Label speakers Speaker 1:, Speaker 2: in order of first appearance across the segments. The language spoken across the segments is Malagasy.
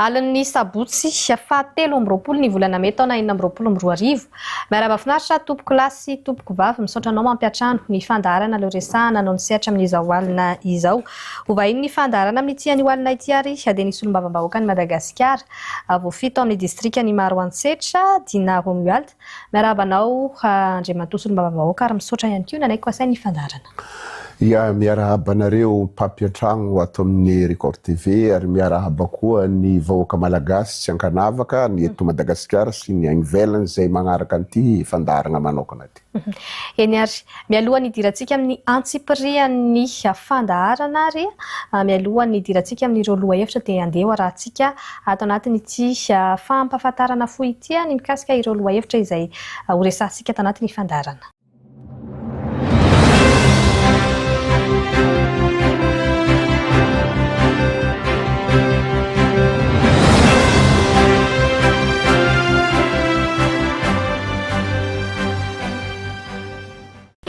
Speaker 1: Alan'ny sabotsy fahatelo amby roapolo ny volana May taona 2024. Miarahaba finaritra tompoko lahy sy tompoko vavy misaotra anao mampiatrano ny fandaharana leo resahana anao ny sehatra amin'izao alina izao. Hovahiny ny fandaharana amin'ity an'io alina ity ary dia nisy olombavambahoaka ny Madagasikara voafito amin'ny distrika ny Maroantsetra Dina Romuald. Miarahaba anao Andriamantoa olombavambahoaka ary misaotra ihany koa nanaiky asay ny fandaharana.
Speaker 2: Ya miarahaba nareo mpampiatrano ato amin'ny Record TV ary miarahaba koa ny vahoaka malagasy tsy ankanavaka ny eto Madagasikara sy ny any ivelany izay magnaraka an'ity fandaharana manokana ity.
Speaker 1: Eny ary mialohan'ny hidirantsika amin'ny antsipirian'ny fandaharana ary mialohan'ny hidirantsika amin'ireo lohahevitra dia andeha arahantsika ato anatin'ity fampahafantarana fohy ity ny mikasika ireo lohahevitra izay horesahantsika ato anatin'ny fandaharana.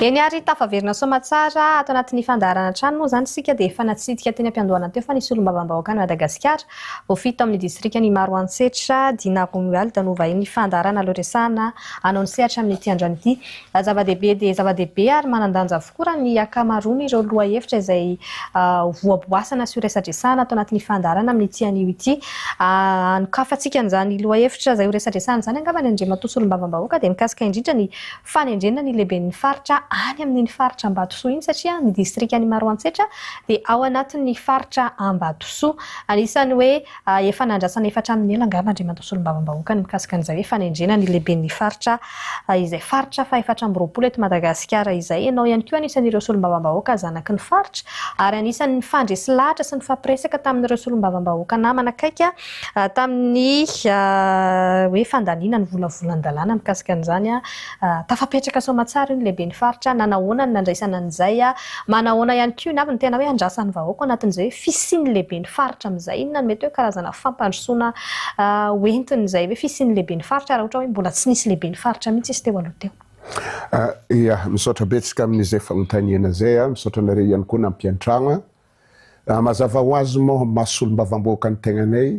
Speaker 1: Eny ary tafaverina soamatsara ato anatin'ny fandaharana trano moa izany sika dia efa natsidika teny am-piandohana teo fa nisy olombavambahoaka ny Madagasikara voafito amin'ny distrika ny Maroantsetra Dina Romuald novahiny fandaharana leo resahana anao ny sehatra amin'ity androany ity. Zava-dehibe dia zava-dehibe ary manandanja avokoa ny akamaroany ireo lohahevitra izay voaboasana sy horesadresahana ato anatin'ny fandaharana amin'ity anio ity. Anokafantsika an'izany lohahevitra izay horesadresahana izany angamba ny Andriamantoa olombavambahoaka dia mikasika indrindra ny fanendrena ny lehiben'ny faritra any amin'ny faritra Ambatosoa iny satria ny distrika ny Maroantsetra dia ao anatin'ny faritra Ambatosoa. Anisany hoe efa nandrasana efatra amin'ny ela angamba Andriamantoa olombavambahoaka ny mikasika an'izay hoe fanendrena ny lehiben'ny faritra izay faritra fa efatra amby roapolo eto Madagasikara izay. Ianao ihany koa anisan'ireo olombavambahoaka zanaky ny faritra ary anisan'ny fandresy lahatra sy ny fampiresaka tamin'ireo olombavambahoaka namana akaiky tamin'ny hoe fandaniana ny volavolan-dalàna mikasika an'izany tafapetraka soamatsara ny lehiben'ny faritra nanahoana ny nandraisana an'izay manahoana ihany koa navy ny tena hoe andrasan'ny vahoaka anatin'izay hoe fisian'ny lehiben'ny faritra amin'izay inona ny mety hoe karazana fampandrosoana hoentiny izay hoe fisian'ny lehiben'ny faritra raha ohatra hoe mbola tsy nisy lehiben'ny faritra mihitsy izy teo aloha teo.
Speaker 2: Ia misaotra betsika amin'izay fanontaniana izay misaotra nareo ihany koa nampiantragna mazava ho azy moa mahasolombavambahoaka ny tegnanay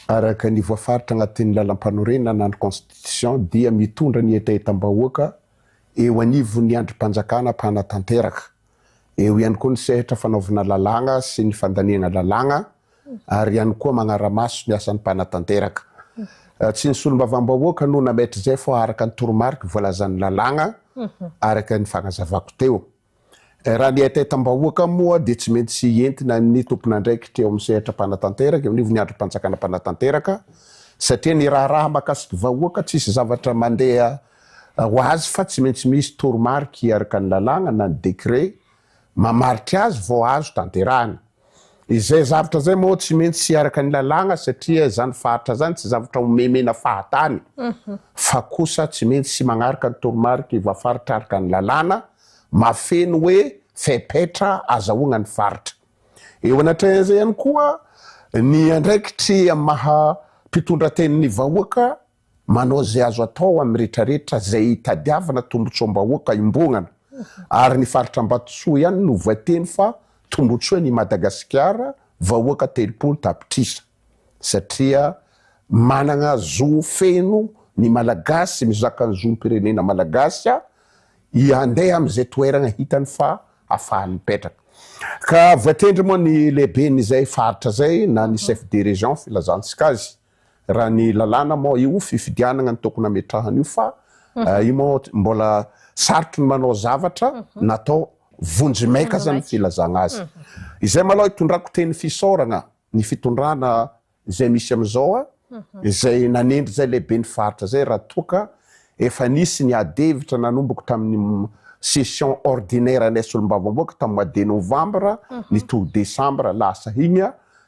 Speaker 2: araka ny voafaritra agnatin'ny lalam-panorena na ny constitution dia mitondra ny etaetam-bahoaka eo anivon'ny androm-panjakana mpanatanteraka. Eo ihany koa ny sehatra fanaovana lalàna sy ny fandaniana lalàna ary ihany koa magnara-maso ny asan'ny mpanatanteraka. Tsy ny solombavambahoaka no nametry izay fa araka ny toromarika voalazan'ny lalàna araka ny fagnazavako teo. Raha ny etaetam-bahoaka moa dia tsy mety sy entina ny tompon'andraikitra eo amin'ny sehatra mpanatanteraka eo anivon'ny androm-panjakana mpanatanteraka satria ny raharaha mahakasiky vahoaka tsisy zavatra mandeha ho azy fa tsy maintsy misy toromarika araka ny lalàna na ny décret mamaritra azy vao azo tanterahany. Izay zavatra zay moa tsy maintsy araka ny lalàna satria zany faritra zany tsy zavatra omemena fahatany fa kosa tsy maintsy magnaraka ny toromarika voafaritra araka ny lalàna mafeno hoe fepetra azahoagna ny faritra. Eo anatran'izay ihany koa ny andraikitry maha mpitondran-tenin'ny vahoaka manao zay azo atao amin'ny rehetrarehetra zay tadiavana tombotsoam-bahoaka imbognana ary ny faritra Ambatosoa ihany no voateny fa tombotsoa ny Madagasikara vahoaka 3 tapitrisa satria manana zo feno ny malagasy mizaka ny zom-pirenena malagasy handeha amin'izay toerana hitany fa ahafahany mipetraka. Ka voatendry moa ny lehiben'izay faritra zay na ny chef de région filazantsika azy raha ny lalàna moa io fifidianana ny tokony ametrahana io fa io moa mbola sarotry ny manao zavatra natao vonjimaika zany filazana azy. Izay maloha hitondrako teny fisaorana ny fitondrana izay misy amin'izao izay nanendry zay lehiben'ny faritra zay raha toka efa nisy ny adevitra nanomboko tamin'ny session ordinaire anay solombavambahoaka tamin'ny mois de novembre ny to décembre lasa igny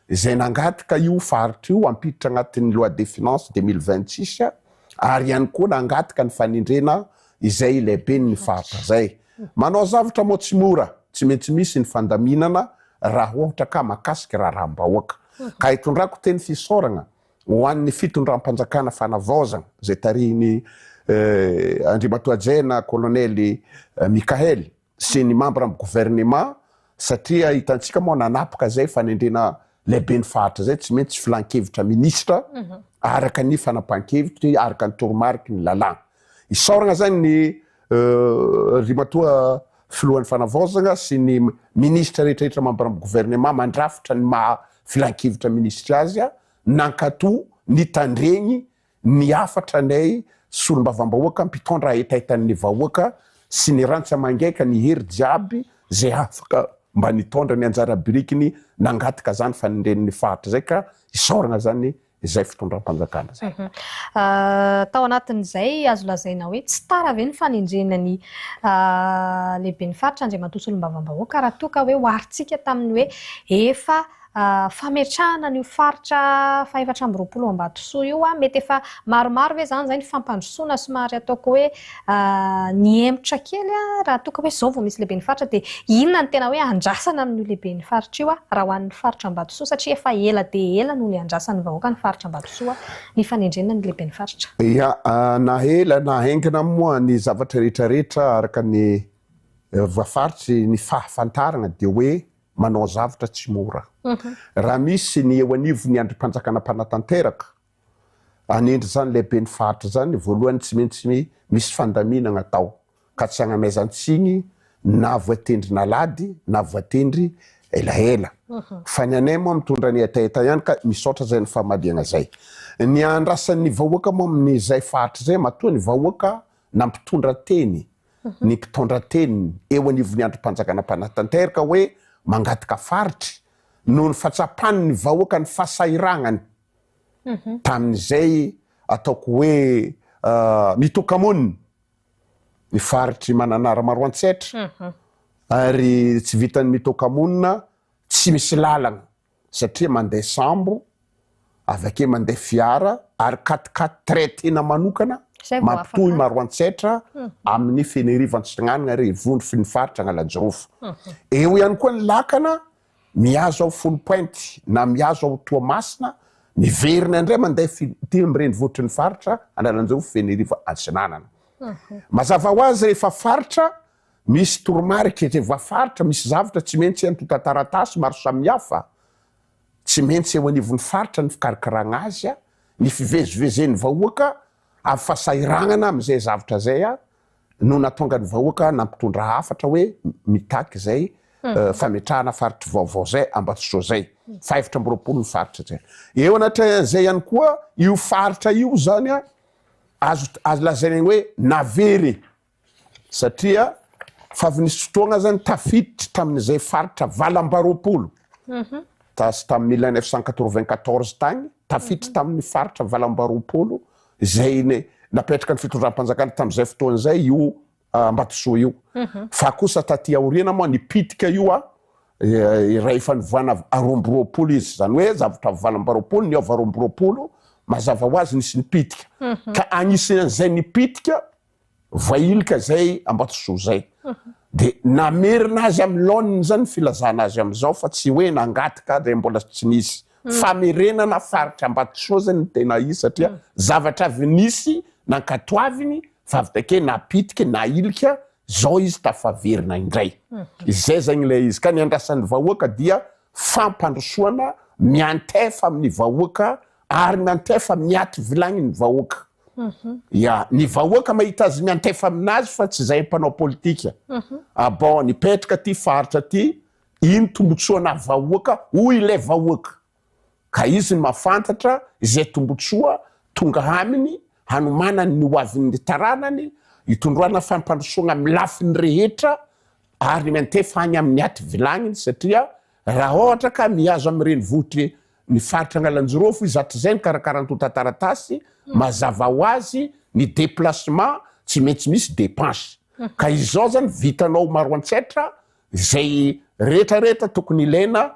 Speaker 2: izay nangataka io faritra io ampiditra agnatin'ny loi des finances 2026 ary ihany koa nangataka ny fanendrena izay lehiben'ny faritra zay. Manao zavatra moa tsy mora, tsy maintsy misy ny fandaminana raha ohatra ka mahakasika raharam-bahoaka. Ka hitondrako teny fisaorana ho an'ny fitondram-panjakana fanavaozana zay tarihiny Andriamatoa Jena colonel Mikael sy ny membre amin'ny gouvernement satria hitantsika moa nanapaka zay fanendrena lehibe ny faritra zay tsy maintsy filan-kevitra ministra araka ny fanapahan-kevitry araka ny toromarika ny lalàna isaoragna zany ny rimatoa filohan'ny fanavaozana sy ny ministra rehetrarehetra mambaramy gouvernement mandrafitra ny maha filan-kevitra ministra azy a nankato ny tandregny ny afatra nay solombavam-bahoaka mpitondra etaetan'ny vahoaka sy ny rantsa mangaika ny hery jiaby zay afaka mba nitondra ny anjara birikiny nangatika zany fanindren'ny faritra zay ka isaoragna zany izay fitondram-panjakana zay.
Speaker 1: Tao anatin'izay azo lazaina hoe tsy tara ve ny fanindrenany lehibe ny faritra Andriamatoa Solombavam-bahoaka raha toa ka hoe hoaritsika tamin'ny hoe efa fametrahana ny faritra fa 420 Ambatosoa io mety efa maromaro ve zany ny fampandrosoana somary ataoko hoe niemotra kely raha toa ka hoe zao vao misy lehibe ny faritra dia inona ny tena hoe andrasana amin'ny lehibe ny faritra io raha ho an'ny faritra Ambatosoa satria efa ela dia ela no ny andrasan'ny vahoaka ny faritra Ambatosoa ny fanendrena ny lehibe ny faritra.
Speaker 2: Ia na ela na haingana moa ny zavatra rehetrarehetra araka ny voafaritry ny fahafantarana dia hoe manao zavatra tsy mora. Raha misy ny eo anivo ny andrim-panjakana mpanatanteraka anendry zany lehibe ny faritra zany voalohany tsy maintsy misy fandaminana atao ka tsy hagnamezantsiny na voatendry nalady na voatendry elaela fa ny anay moa mitondra ny etaeta ihany ka misaotra zay ny famadihana zay ny andrasan'ny vahoaka moa amin'izay faritra zay matoa ny vahoaka na mpitondra teny ny mpitondra teny eo anivo ny andrim-panjakana mpanatanteraka hoe mangatika faritry noho ny fatsapany ny vahoaka ny fahasairagnany tamin'izay ataoko hoe mitokamoniny ny faritry mananara maroantsetra ary tsy vitany mitokamonina tsy misy lalagna satria mandeha sambo avake mandeha fiara ary katikaty traitena manokana mampitohy maroantsetra amin'ny fenerivan-tsagnanana revondro ny faritra Analanjirofo. Eo ihany koa ny lakana miazo ao Folo Pointy na miazo ao Toamasina miverina indray mandeha ty mirenivohitry ny faritra Analanjirofo feneriva Antsinanana. Mazava ho azy rehefa faritra misy toromarika zay voafaritra misy zavatra tsy maintsy antota taratasy maro samihafa tsy maintsy eo anivon'ny faritra ny fikarakaragna azy ny fivezivezen'ny vahoaka avy fahasairagnana amin'izay zavatra zay no natonga ny vahoaka nampitondra hafatra hoe mitaky zay fametrahana faritry vaovao zay Ambatosoa zay 520 ny faritra zay. Eo anatin'izay ihany koa io faritra io zany azo lazaina hoe navery satria fa avy nisy fotoagna zany tafiditry tamin'izay faritra valam-baroapolo tasy tamin'ny 1994 tagny tafiditry tamin'ny faritra valam-baroapolo zay napetraka ny fitondram-panjakana tamin'izay fotoan'izay io Ambatosoa io fa kosa taty aoriana moa nipitika io raha efa nivoana aromboroapolo izy zany hoe zavatra valam-baroapolo ny ava aromboroapolo mazava ho azy nisy nipitika ka agnisan'izay nipitika vailika zay Ambatosoa zay de namerina azy amin'ny laoniny zany filazana azy am'izao fa tsy hoe nangatika de mbola tsy nisy famerenana faritra Ambatosoa zany ny tena izy satria zavatra avy nisy nankatoaviny fa avy take napitika nailika zao izy tafaverina indray izay zany le izy ka ny andrasan'ny vahoaka dia fampandrosoana miantefa amin'ny vahoaka ary miantefa miaty vilagny ny vahoaka ya ny vahoaka mahita azy miantefa aminazy fa tsy zay mpanao politika bon nipetraka ty faritra ty iny tombotsoana vahoaka hoy ilay vahoaka ka izy mafantatra izay tombotsoa tonga aminy hanomanany ny hoavin'ny taranany hitondroana fampandrosoana milafiny rehetra ary miantefa any amin'ny aty vilagniny satria raha ohatra ka miazo amin'ireny vohitry ny faritra Analanjirofo izatra zay ny karakaran-tota taratasy mazava ho azy ny déplacement tsy maintsy misy dépense ka izao zany vitanao maroantsetra zay rehetrarehetra tokony ilaina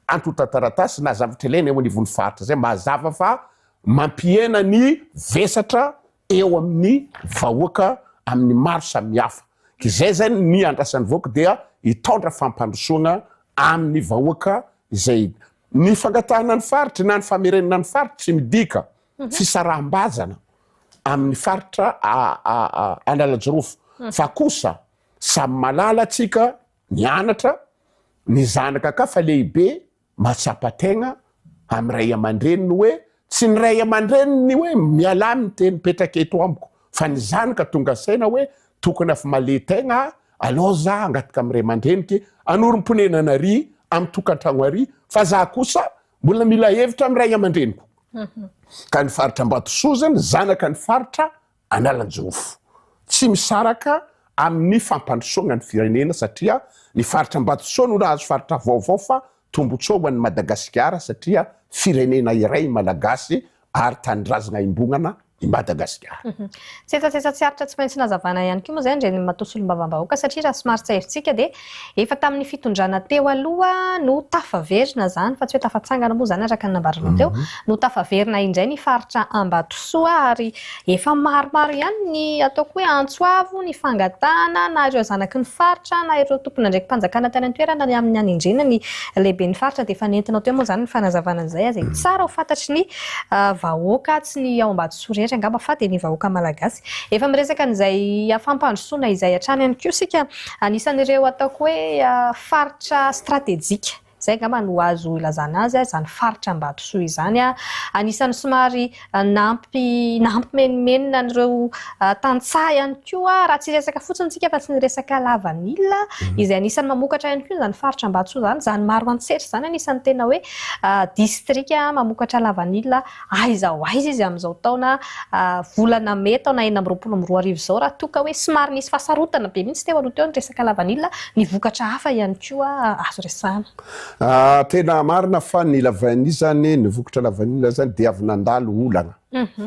Speaker 2: antota taratasy na zavatra ilaina eo anivon'ny faritra zay mazava fa mampiena ny vesatra eo amin'ny vahoaka amin'ny maro samihafa izay zany ny andrasan'ny vahoaka dia hitondra fampandrosoana amin'ny vahoaka izay ny fangatahana ny faritra na ny famerenana ny faritra tsy midika fisaraham-bazana amin'ny faritra Analanjirofo fa kosa samy malala atsika nianatra ny zanaka ka fa lehibe matsapa-tegna amin'ny ray aman-dreniny hoe tsy ny ray aman-dreniny hoe mialamy ny teny petraka eto amiko fa ny zanaka tonga saina hoe tokony afa maletegna alao za angataka amin'ny ray aman-dreniko anorom-ponena nary amin'ny tokantragno ary fa za kosa mbola mila hevitra amin'ny ray aman-dreniko ka ny faritra Ambatosoa zany zanaka ny faritra Analanjofo tsy misaraka amin'ny fampandrosoana ny firenena satria ny faritra Ambatosoa no nahazo faritra vaovao fa tombotsoa ho an'ny Madagasikara satria firenena iray malagasy ary tanindrazana imbonana i Madagasikara.
Speaker 1: Tsetsatsiaritra tsy maintsy nazavana ihany koa moa zay ndre ny matosolom-bavam-bahoaka satria raha somary tsahiritsika dia efa tamin'ny fitondrana teo aloha no tafaverina zany fa tsy hoe tafatsangana moa zany araka ny nambaranao teo no tafaverina indray ny faritra Ambatosoa ary efa maromaro ihany ny ataoko hoe antsoavo ny fangatana na ireo zanaky ny faritra na ireo tompona ndraiky mpanjakana tany an-toerana ny amin'ny anindrina ny lehibe ny faritra dia efa nentinao teo moa zany ny fanazavana an'izay azay tsara ho fantatry ny vahoaka tsy ny ao Ambatosoa angamba fa dia ny vahoaka malagasy efa miresaka an'izay fampandrosoana izay hatrany ihany koa sika anisan'ireo ataoko hoe faritra stratégique zay angamba no azo ilazana azy zany faritra Ambatosoa izany anisan'ny somary nampy menimenina an'ireo tantsaha ihany koa raha tsy resaka fotsiny tsika fa tsy ny resaka lavanila izay anisan'ny mamokatra ihany koa zany faritra Ambatosoa zany maro antsetra zany anisan'ny tena hoe district mamokatra lavanila aiza ho aiza izy amin'izao taona volana May taona 2024 zao raha toka hoe somary nisy fasarotana be mihitsy teo aloha teo ny resaka lavanila ny vokatra hafa ihany koa azo resana.
Speaker 2: Tena marina fa ny lavanila zany ny vokatra lavanila zany dia avy nandalo olana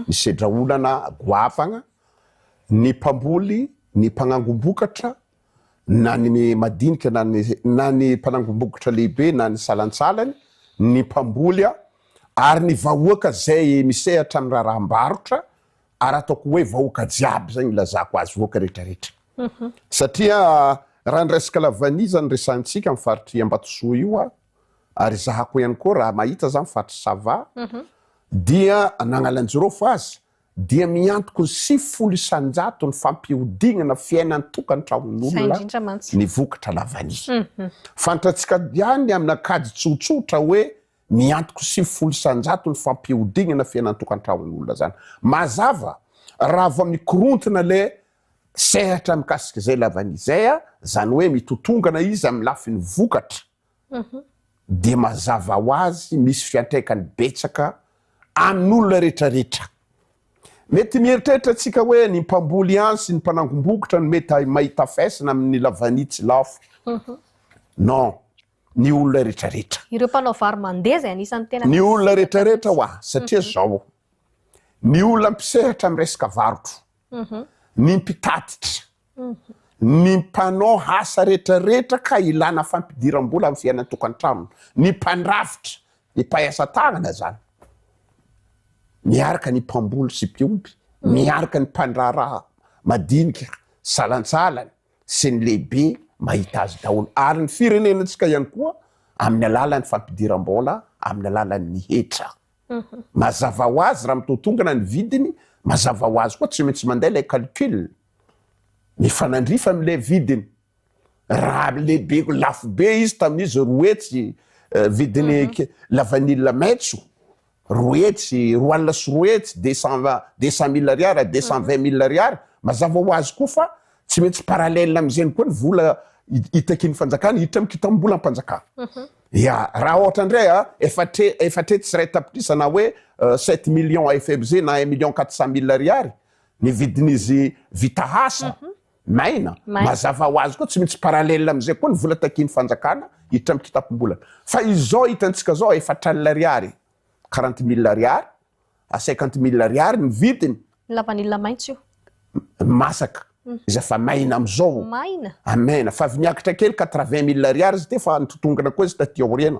Speaker 2: ny sedra olana goavagna ny mpamboly ny mpanangom-bokatra na ny madinika na ny mpanangom-bokatra lehibe na ny salantsalany ny mpamboly ary ny vahoaka zay misehatra amin'ny raharaham-barotra ary ataoko hoe vahoaka jiaby zany ilazako azy vahoaka rehetrarehetra satria raha ny resaka lavanila zany resantsika amin'ny faritry Ambatosoa io ary zahako ihany koa raha mahita zany faritry Sava dia nagnalanjirofo azy dia miantoko 700 ny fampiodignana fiainany tokantramon'olona ny vokatra lavanila fantatsika ihany amin'ny akady tsotsotra hoe miantoko 700 ny fampiodignana fiainany tokantramon'olona zany mazava raha vao mikorontana le sehatra mikasika zay lavanila zay zany hoe mitotongana izy amin'ny lafiny vokatra dia mazava ho azy misy fiantraikany betsaka amin'olona rehetrarehetra mety mieritreritra tsika hoe ny mpamboly ihany sy ny mpanangom-bokatra no mety mahita faisana amin'ny lavanila tsy lafo non ny olona rehetrarehetra
Speaker 1: ireo mpanao vary mandeha zay anisan'ny tena
Speaker 2: ny olona rehetrarehetra ho satria zao ny olona mpisehatra amin'ny resaka varotro ny mpitatitra ny mpanao asa rehetrarehetra ka ilana fampidiram-bola amin'ny fiainany tokantrano ny mpandrafitra ny mpahasa tagnana zany miaraka ny mpamboly sy mpiompy miaraka ny mpandraraha madinika salantsalany sy ny lehibe mahita azy daholo ary ny firenenantsika ihany koa amin'ny alalan'ny fampidiram-bola amin'ny alalan'ny hetra mazava ho azy raha mitotongana ny vidiny mazava ho azy koa tsy maintsy mandeha ilay calcul ny fanandrifa amin'ilay vidiny raha lehibe lafo be izy tamin'izy roetsy vidiny lavanila maitso roetsy roalina sy roetsy 200 000 ariary 220 000 ariary mazava ho azy koa fa tsy maintsy paralele amin'izany koa ny vola hitakiny fanjakana hitra mikita-mbola ampanjakana ya raha ohatra indray efa tre tsy ray tapitrisana hoe 7 millions AFBZ na 1 million 400 000 ariary ny vidin'izy vita hasa maina mazava ho azy koa tsy maintsy paralele amin'izay koa ny vola takiny fanjakana hitra mikita-mbola fa izao hitantsika zao efa 4 ariary 40 000 ariary 50 000 ariary ny vidiny
Speaker 1: lavanila maitso
Speaker 2: masaka izy efa maina am'izao amena fa avy kely 80 000 ariary izy te fa nitotongana koa izy taty aoriana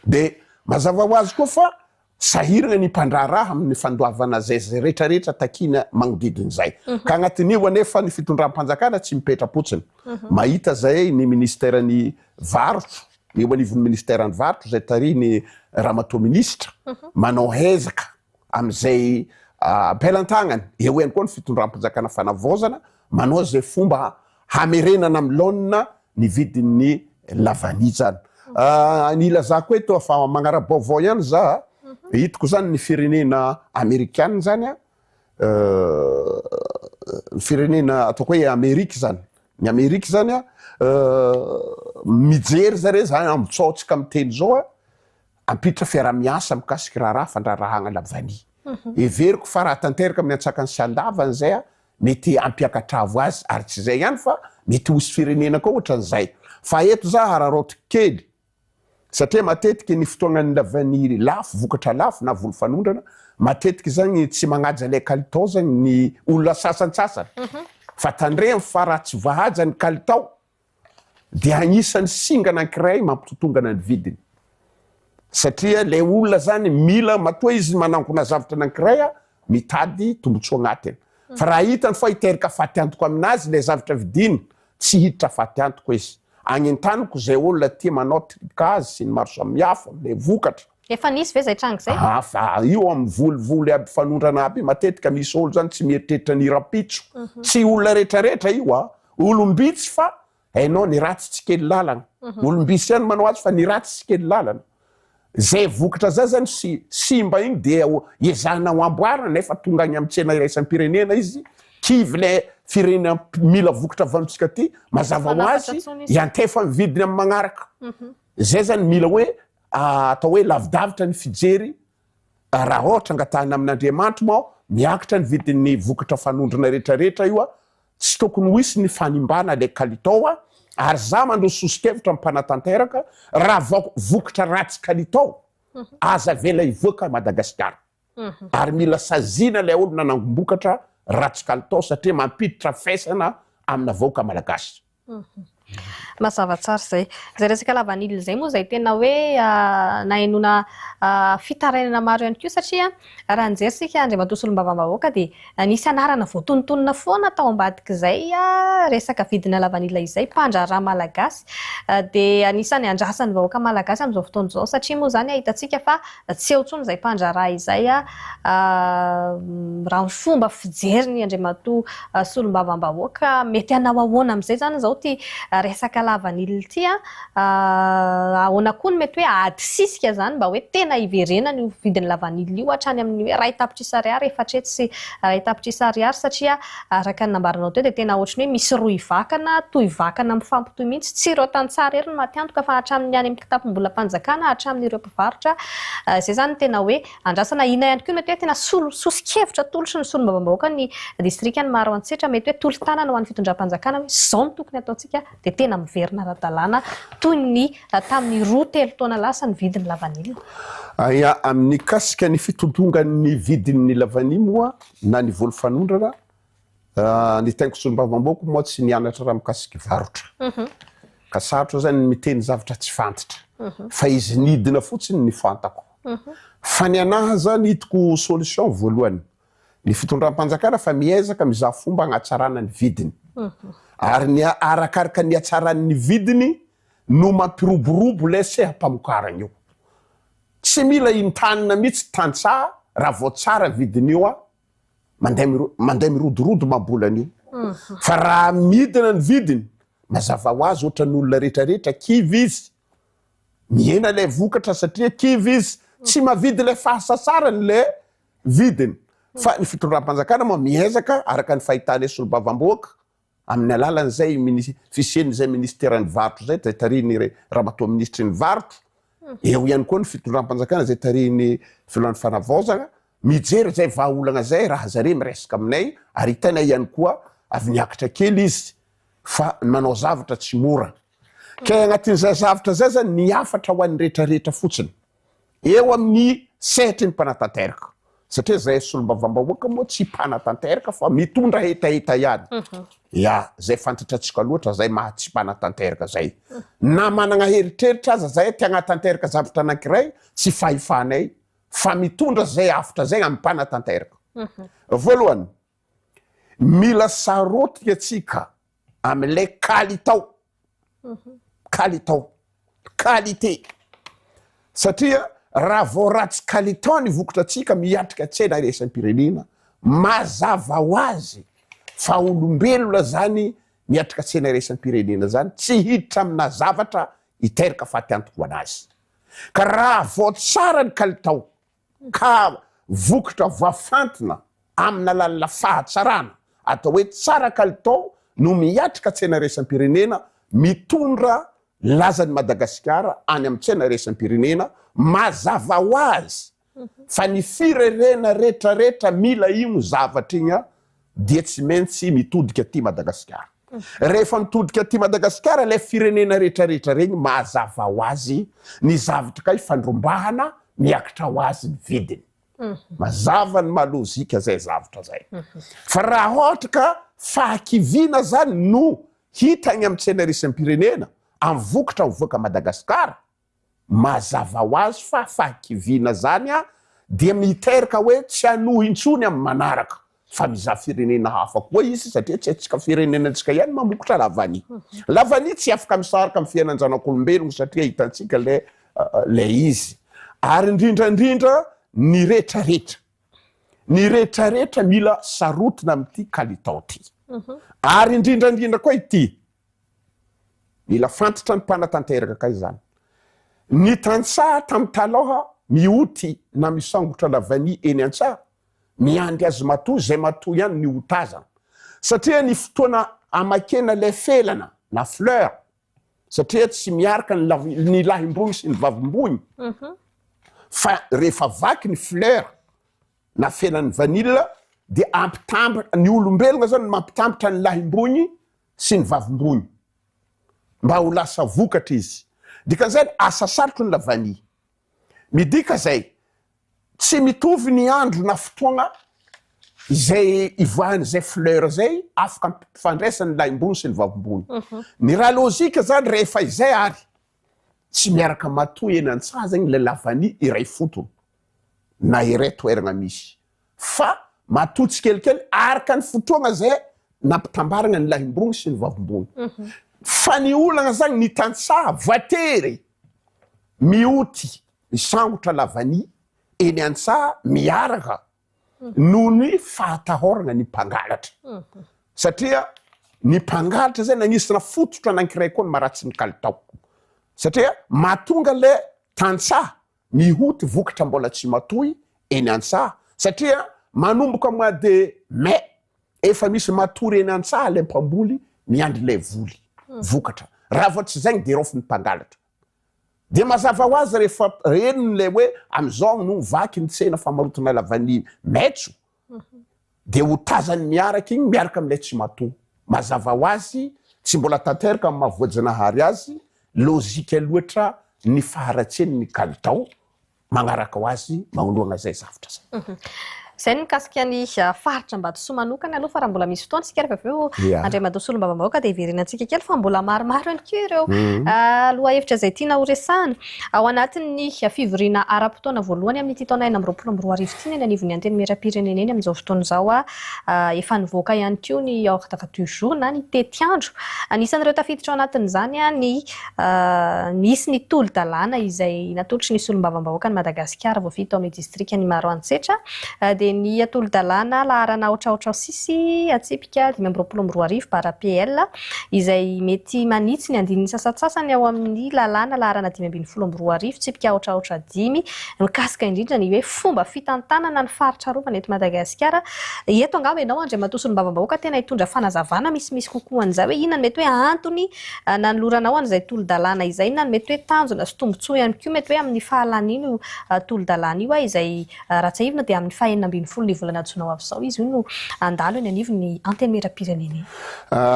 Speaker 2: de mazava ho azy koa fa sahirana ny mpandraraha amin'ny fandoavana zay rehetrarehetra takina magnodidin'izay ka agnatin'io anefa ny fitondram-panjakana tsy mipetra-potsiny mahita zay ny ministerany varotro eo anivon'ny ministerany varotro zay tary ny ramatoa ministra manao hezaka am'izay ampelantagnany eo ihany koa ny fitondram-panjakana fanavaozana manao zay fomba hamerenana amin'ny laonina ny vidin'ny lavanila zany nilazako hoe to fa magnara-baovao ihany za hitako zany ny firenena amerikana zany ny firenena ataoko hoe Amerika zany ny Amerika zany mijery zare zany ambotsaotsika amin'ny teny zao ampiditra fiara-miasa mikasiky raha fandrarahagna lavany everiko fa raha tanteraka amin'ny antsakany sy andavany zay mety ampiakatravo azy ary tsy zay ihany fa mety hosy firenena koa ohatran'izay fa eto za hararoto kely satria matetiky ny fotoagnan'ny lavany lafo vokatra lafo na volo fanondrana matetiky zany tsy magnaja lay kalitao zany ny olona sasantsasany fa tandremy fa raha tsy voahaja ny kalitao dia agnisan'ny singa anankiray mampitotongana ny vidiny satria lay olona zany mila matoa izy manangona zavatra anankiray mitady tombotsoa agnatiny fa raha hitany fa hiteraka faty antoko aminazy lay zavatra vidiny tsy hiditra faty antoko izy agnintaniko zay olona tia manao trikazy sy ny maro samihafa le vokatra
Speaker 1: efa nisy ve zay tranga zay
Speaker 2: fa io amin'ny volivoly aby fanondrana aby matetika misy olo zany tsy mieritreritra ny rapitso tsy olona rehetrarehetra io olombitsy fa hainao ny ratsy tsy kely lalana olombitsy ihany manao azy fa ny ratsy tsy kely lalana zay vokatra zay zany simba igny dia ezahana ho amboarina nefa tonga agny amin'ny tsena iraisam-pirenena izy kivy le firenena mila vokatra avy amitsika ty mazava ho azy iantefa mividiny amin'ny magnaraka zay zany mila hoe atao hoe lavidavitra ny fijery raha ohatra angatahana amin'Andriamanitra mao miakatra ny vidin'ny vokatra fanondrona rehetrarehetra io tsy tokony ho isy ny fanimbana le kalitao ary za mandro sosikevitra mmpanatanteraka raha vokatra ratsy kalitao aza vela ivoaka Madagasikara ary mila sazina lay olo nanangombokatra ratsy kalitao satria mampiditra faisana amina vahoaka malagasy
Speaker 1: mazava tsara zay resaka lavanily zay moa zay tena hoe nahenona fitarainana maro ihany koa satria raha anjerisika Andriamatoa Solombavam-bahoaka dia nisy anarana voatonontonona foana tao ambadiky zay resaka vidina lavanila izay mpandraraha malagasy dia anisany andrasan'ny vahoaka malagasy amin'izao fotoana izao satria moa zany ahitatsika fa tsy eo ntsony izay mpandraraha izay raha fomba fijeriny Andriamatoa Solombavam-bahoaka mety hanao ahoana amin'izay zany zao ty resaka lavanily ty ahoana koa mety hoe adisisika zany mba hoe tena iverena ny vidiny lavanily io hatrany amin'ny hoe 2 tapitrisa ariary efatreto sy 2 tapitrisa ariary satria araka ny nambaranao teo dia tena ohatrany hoe misy roa ivakana toy vakana mifampitoy mihitsy tsy ireo tantsara ery no matiantoka fa hatramin'ny any amin'ny kitapom-bola mpanjakana hatramin'ireo mpivarotra zay zany tena hoe andrasana ina ihany koa mety hoe tena sosikevitra tolotry ny Solombavam-bahoaka ny distrikany Maroantsetra mety hoe tolo-tanana ho an'ny fitondram-panjakana hoe zao no tokony ataontsika dia tena miverina ara-dalàna toy ny tamin'ny 2-3 taona lasa ny vidiny lavanily
Speaker 2: amin'ny kasika ny fitondrongan'ny vidin'ny lavanily moa na ny volo fanondrana ny tainko Solombavam-bahoaka moa tsy nianatra raha mikasiky varotra ka sarotra zany miteny zavatra tsy fantatra fa izy nidina fotsiny ny fantako fa ny anahy zany hitako solution voalohany ny fitondram-panjakana fa miezaka mizaha fomba hanatsarana ny vidiny ary ny arakaraka ny atsaran'ny vidiny no mampiroborobo lay seha-pamokarana io tsy mila intanina mihitsy tantsaha raha vao tsara vidiny io mandeha mirodorodo mambolana io fa raha midina ny vidiny mazava ho azy ohatra ny olona rehetrarehetra kivy izy mihena lay vokatra satria kivy izy tsy mavidy lay fahasasarany lay vidiny fa ny fitondram-panjakana moa miezaka araka ny fahitana Solombavam-bahoaka amin'ny alalan'izay fisian'izay ministeran'ny varotra zay zay tariny ramatoa ministry ny varotra eo ihany koa ny fitondram-panjakana zay tariny filohan'ny fanavaozana mijery zay vahaolana zay raha zare miresaka aminay ary hitana ihany koa avy niakatra kely izy fa manao zavatra tsy mora ka agnatin'izay zavatra zay zany niafatra ho an'ny rehetrarehetra fotsiny eo amin'ny sehatry ny mpanatanteraka satria zay Solombavam-bahoaka moa tsy mpanatanteraka fa mitondra hetaheta ihany zay fantatratsika loatra zay maha tsy mpanatanteraka zay na manana heritreritra aza zay ty agnatanteraka zavatra anankiray tsy fahifanay fa mitondra zay afitra zay amin'ny mpanatanteraka voalohany mila sarotika atsika amin'ilay qualité satria raha vao ratsy kalitao ny vokatra atsika miatrika tsena iraisam-pirenena mazava ho azy fa olombelona zany miatrika tsena iraisam-pirenena zany tsy hiditra amina zavatra hiteraka faty-antoko anazy ka raha vao tsara ny kalitao ka vokatra voafantina amina lalina fahatsarana atao hoe tsara kalitao no miatrika tsena raisam-pirenena mitondra lazany Madagasikara any amin'ny tsena raisam-pirenena mazava ho azy fa ny firerena rehetrarehetra mila ino zavatra igny dia tsy maintsy mitodika aty Madagasikara. Rehefa mitodika aty Madagasikara ilay firenena rehetrarehetra regny mazava ho azy ny zavatra ka ifandrombahana miakatra ho azy ny vidiny. Mazava ny malozika zay zavatra zay. Fa raha ohatra ka fahakiviana zany no hita any amin'ny tsena raisam-pirenena amin'ny vokatra mivoaka Madagasikara, mazava ho azy fa fahakiviana zany dia miteraka hoe tsy hanohy intsony amin'ny manaraka fa mizaha firenena hafa koa izy satria tsy atsika firenenantsika ihany mamokotra lavany. Lavany tsy afaka misaraka amin'ny fiainan-janak'olombelogno satria hitantsika le izy. Ary indrindrandrindra ny rehetrarehetra. Ny rehetrarehetra mila sarotina amin'ity kalitao ty. Ary indrindrandrindra koa ity. Mila fantatra ny mpanatanteraka kay zany. Ny tantsaha tamin'ny taloha mioty na misangotra lavany eny an-tsaha miandry azy matoy zay matoy ihany ny otazana satria ny fotoana amakena le felana na fleur satria tsy miaraka ny lahimbony sy ny vavimbony fa rehefa vaky ny fleur na felan'ny vanille dia ampitambatra ny olombelona zany mampitambatra ny lahimbony sy ny vavimbony mba ho lasa vokatra izy. Dikan'izay asa sarotry ny lavany. Midika zay tsy mitovy ny andro na fotoagna izay ivoahan'izay fleur zay afaka ampifandraisany lahimbony sy ny vavimbony. Ny raha lôzika zany rehefa izay ary tsy miaraka matoy eny an-tsaha zany le lavany iray fotony na iray toerana misy fa matoy tsikelikely araka ny fotoagna zay nampitambarana ny lahimbony sy ny vavimbony. Fa ny olana zany ny tantsaha voatery mioty misangotra lavany eny an-tsaha miaraka noho ny fahatahorana ny mpangalatra. Satria ny mpangalatra zay nanisana fototra anankiray koa ny maratsy ny kalitao. Satria mahatonga le tantsaha mihoty vokatra mbola tsy matoy eny an-tsaha satria manomboka mois de mai efa misy matory eny an-tsaha le mpamboly miandry le voly vokatra. Raha vao tsy zay dia rofy ny mpangalatra. Dia mazava ho azy rehefa reniny le hoe am'izao no vaky ny tsena famarotana lavany maitso dia ho tazany miaraka igny miaraka amin'ilay tsy matoy. Mazava ho azy tsy mbola tanteraka amin'ny mahavoajanahary azy lôzika loatra ny faharatseny ny kalitao magnaraka ho azy magnoloana zay zavatra zay.
Speaker 1: Zay ny mikasika ny faritra Ambatosoa manokana aloha fa raha mbola misy fotoana sika rehefa aveo Andriamatoa Solombavambahoaka dia iverenantsika kely fa mbola maromaro ihany koa ireo loha hevitra izay tiana ho resahana ao anatin'ny fivoriana ara-potoana voalohany amin'ity taona 2024 ity ny anivon'ny anteny miram-pirenena eny amin'izao fotoana izao efa nivoaka ihany koa ny ordre du jour na ny tetiandro. Anisan'ireo tafiditra ao anatin'izany ny nisy ny tolo-dalàna izay natolotry ny Solombavambahoaka ny Madagasikara voafito amin'ny distrika ny Maroantsetra dia ny tolo-dalàna laharana ohatraohatra sisy atsipika 524 bara PL izay mety manitsy ny andininy sasatsasany ao amin'ny lalàna laharana 524 tsipika ohatraohatra 5 mikasika indrindra ny hoe fomba fitantanana ny faritra rovana eto Madagasikara. Eto angamba ianao Andriamatoa Solombavambahoaka tena hitondra fanazavana misimisy kokoa an'izay hoe inona ny mety hoe antony nanoloranao an'izay tolo-dalàna izay, inona ny mety hoe tanjona sy tombontsoa ihany koa mety hoe amin'ny fahalan'ino tolo-dalàna io izay ratsaivina dia amin'ny 12 ny volana Jona avy izao izy io no andalo eny anivon'ny anteny miram-pirenena.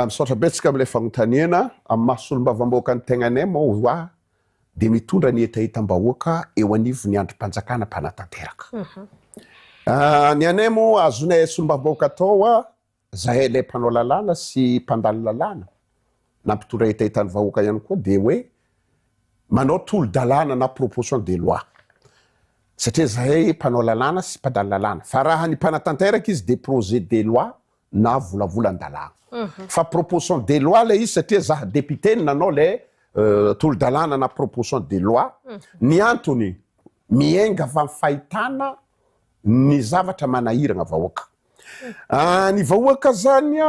Speaker 2: Misaotra betsaka amin'ilay fanontaniana amin'ny maha Solombavambahoaka ny tegnanay moa dia mitondra ny etahitam-bahoaka eo anivon'ny androm-panjakana mpanatanteraka. Ny anay moa azonay Solombavambahoaka tao zahay ilay mpanao lalàna sy mpandalo lalàna na mpitondra etahitan'ny vahoaka ihany koa dia hoe manao tolo-dalàna na proposition de loi. Satria zahay mpanao lalàna sy mpandalo lalàna fa raha ny mpanatanteraka izy dia projet de loi na volavolan-dalàna. Fa proposition de loi le izy satria zaha député nanao le tolo-dalàna na proposition de loi ny antony miainga avy amin'ny fahitana ny zavatra manahirana vahoaka. Ny vahoaka zany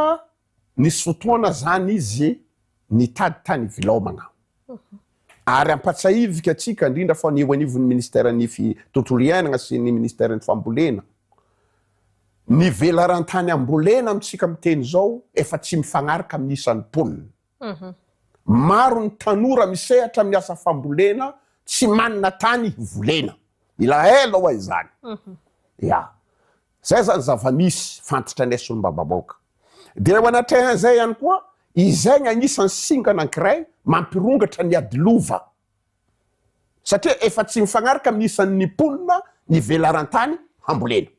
Speaker 2: nisy fotoana zany izy nitady tany ivilomagna. ary ampatsahivika atsika indrindra fa ny eo anivon'ny ministère ny tontolo iainana sy ny ministère ny fambolena ny velarantany ambolena amitsika miteny zao efa tsy mifagnaraka amin'ny isan'ny mponina maro ny tanora misehatra amin'ny asa fambolena tsy manana tany volena ila ela ho izany ya zay zany zava-misy fantatra ny solombababoaka dia ho anatrehan'izay ihany koa izay ny anisan'ny singa anankiray mampirongatra ny adilova satria efa tsy mifagnaraka amin'ny isan'ny mponina ny velarantany hambolena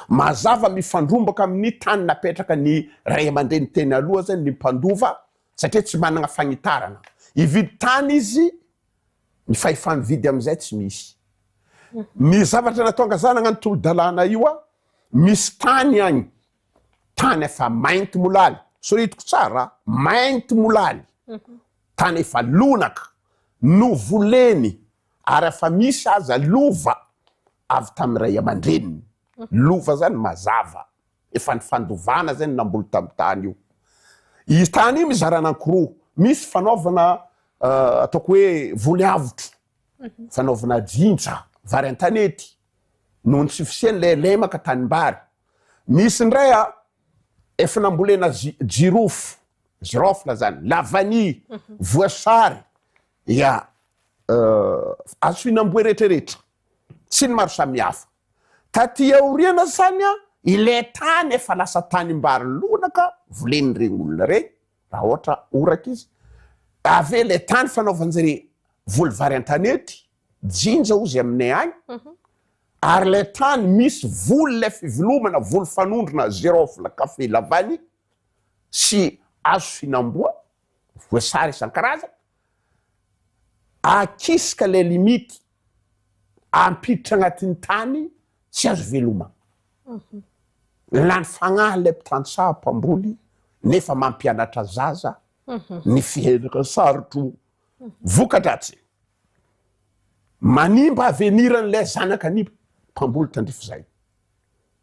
Speaker 2: mazava mifandrombaka amin'ny tany napetraka ny ray aman-dreny teny aloha zany ny mpandova satria tsy manana fagnitarana ividy tany izy ny fahefamividy am'izay tsy misy ny zavatra natonga zany agnano tolo-dalàna io a misy tany agny tany efa mainty molaly soritiko tsara mainty molaly tany efa lonaka no voleny ary efa misy aza lova avy tamin'ny ray aman-dreniny lova zany mazava efa ny fandovana zany namboly tamin'ny tany io izy tany io mizara anankoroa misy fanaovana ataoko hoe voly avotro fanaovana jinja vary an-tanety noho ny tsy fisiany lemaka tanimbary misy ndray a efa nambolena girofla zany lavany voasary ya azo hinamboe rehetrarehetra tsy ny maro samihafa taty aoriana zany a ile tany efa lasa tanimbary lonaka voleny regny olona regny raha ohatra oraka izy ave le tany fanaovanjare voly vary an-tanety jinja ozy aminay agny ary le tany misy voly le fivelomana voly fanondrona girofle kafe lavany sy azo finanamboa voasary isan-karazany akisaka le limity ampiditra agnatin'ny tany tsy azo veloma lany fagnahy le mpitantsaha mpamboly nefa mampianatra zaza ny fihenaka sarotro vokadratsy manimba aveniran'lay zanaka ny mpamboly tandrifo zay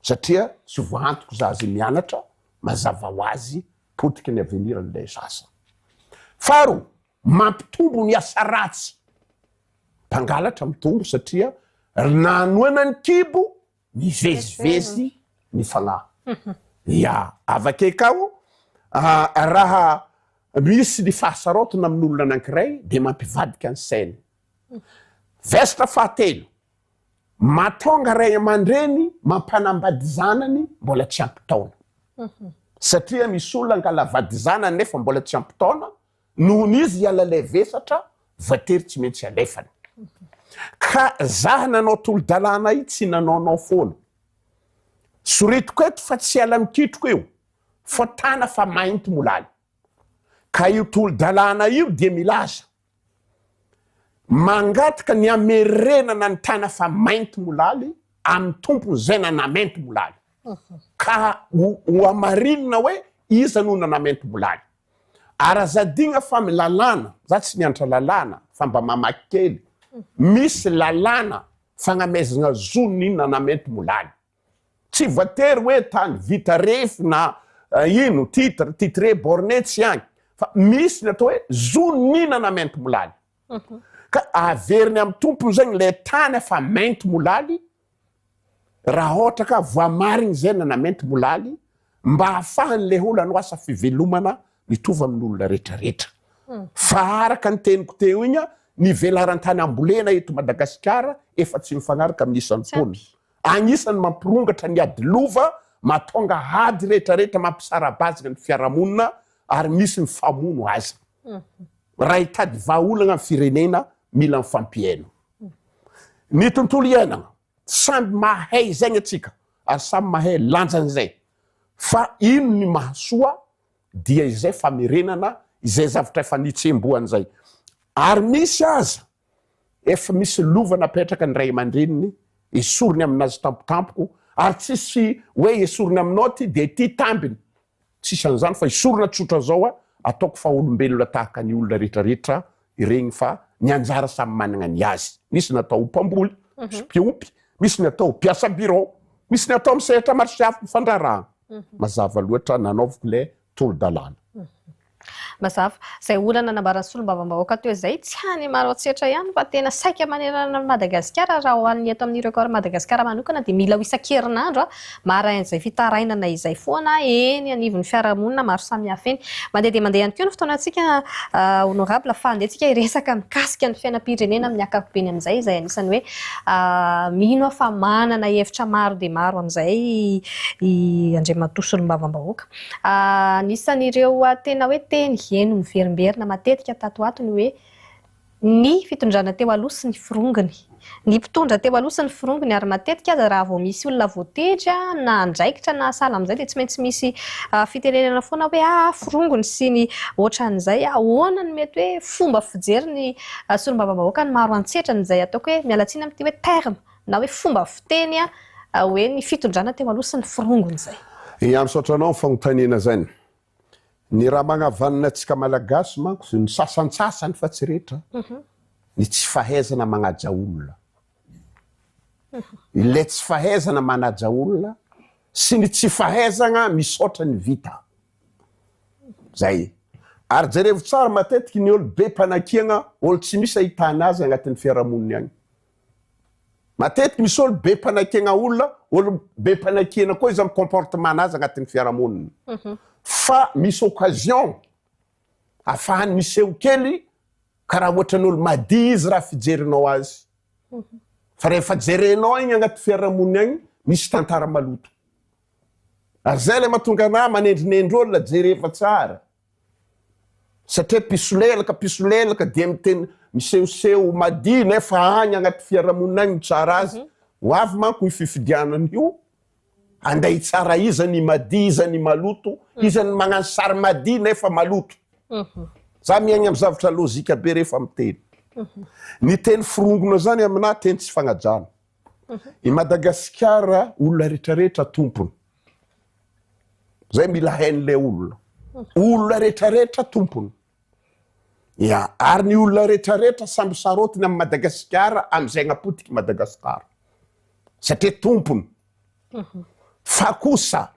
Speaker 2: satria tsy voantoko zazy mianatra mazava ho azy potika ny aveniran'lay zaza faro mampitombo ny asa ratsy mpangalatra mitombo satria nanoana ny kibo ny vezivezy ny fagnahy ya avake kao raha misy ny fahasarotona amin'olona anankiray de mampivadika ny sainy vesatra fahatelo matonga ray aman-dreny mampanambady zanany mbola tsy ampitaona satria misy olona angalavady zanany nefa mbola tsy ampitaona noho n'izy hiala lay vesatra voatery tsy maintsy alefany ka zaha nanao tolo-dalàna io tsy nanaonao foana soritiko eto fa tsy ala mikitroko eo fa tana fa mainty molaly ka io tolo-dalàna io dia milaza mangataka ny amerenana ny tana fa mainty molaly amin'ny tompony zay nanamenty molaly ka ho amarinina hoe iza no nanamenty molaly arazadigna fa milalàna za tsy nianatra lalàna fa mba mamaky kely misy lalàna fagnamezana zony iny nanamenty molaly tsy voatery hoe tany vita refy na ino titre borné tsy agny fa misy ny atao hoe zony iny nanamenty molaly ka averiny amin'ny tompony zegny le tany efa mainty molaly raha ohatra ka voamarigny zay nanamenty molaly mba hahafahan'le olana ho asa fivelomana mitovy amin'olona rehetrarehetra fa araka ny teniko teo igny ny velarantany ambolena eto Madagasikara efa tsy mifagnaraka amin'ny isan'ny mponina agnisan'ny mampirongatra ny adilova matonga hady rehetrarehetra mampisarabazina ny fiarahamonina ary misy ny famono azy raha hitady vahaolagna amin'ny firenena mila mifampiaino ny tontolo iainana samby mahay zegny atsika ary samy mahay lanjan'izay fa ino ny mahasoa dia izay famerenana izay zavatra efa nitsembohan'izay ary misy aza efa misy lova napetraka ny ray aman-dreniny esoriny aminazy tampotampoko ary tsisy hoe esoriny aminao ty de ty tambiny tsisy an'izany fa esorina tsotra zao a ataoko fa olombelona tahaka ny olona rehetrarehetra iregny fa ny anjara samy managna ny azy misy natao mpamboly mpiopy misy ny atao mpiasa bureau misy ny atao misehatra marsiafy mifandrarahana mazava loatra nanaoviko le tolo-dalàna
Speaker 1: Mazava zay olana nambarany solombavambahoaka teo izay tsy hany maro antsetra ihany fa tena saika manerana Madagasikara raha hoan'ny eto amin'ireo kara Madagasikara manokana dia mila ho isan-kerinandro marain'izay fitarainana izay foana eny anivon'ny fiarahamonina maro samihafa eny mandeha dia mandeha ihany koa ny fotoanantsika honorable fa andehantsika hiresaka mikasika ny fiainam-pirenena amin'ny ankapobeny amin'izay izay anisany hoe mino fa manana hevitra maro dia maro amin'izay Andriamatoa solombavambahoaka anisan'ireo tena hoe teny eny miverimberina matetika tato ato ny hoe ny fitondrana teo aloha sy ny firongony ny mpitondra teo aloha sy ny firongony ary matetika aza raha vao misy olona voatedry na andraikitra na asala amin'izay dia tsy maintsy misy fitenenana foana hoe firongony sy ny ohatran'izay ahoana ny mety hoe fomba fijery ny solombavambahoaka ny maro antsetra n'izay ataoko hoe mialatsiny amin'ity hoe terme na hoe fomba fiteny hoe ny fitondrana teo aloha sy ny firongony izay
Speaker 2: misaotranao ny fanontaniana zany ny raha magnavanana antsika malagasy manko sy ny sasantsasany fa tsy rehetra ny tsy fahaizana manaja olona ilay tsy fahaizana manaja olona sy ny tsy fahaizana misaotra ny vita zay ary jerevo tsara matetiky ny olo be mpanakiana olo tsy misy ahitana azy agnatin'ny fiarahamoniny agny matetiky misy olo be mpanakiana olona olo be mpanakiana koa izy amin'ny comportement azy agnatin'ny fiarahamoniny fa misy occasion afahany miseho kely karaha ohatran'olo mady izy raha fijerinao azy fa rehefa jerenao igny agnaty fiarahamoniny agny misy tantara maloto ary zay le mahatonga anahy manendrinendry olona jerefa tsara satria pisolelaka dia miteny misehoseho mady nefa agny agnaty fiarahamoniny agny tsara azy ho avy manko io fifidianan'io anday tsara izany mady izany maloto izany magnano sary mady nefa maloto za miaigny amin'ny zavatra lozika be rehefa miteny ny teny firongona zany aminahy teny tsy fagnajana i Madagasikara olona rehetrarehetra tompony zay mila hain'le olona rehetrarehetra tompony ary ny olona rehetrarehetra samby sarotiny amin'ny Madagasikara amin'izay agnapotiky Madagasikara satria tompony fa kosa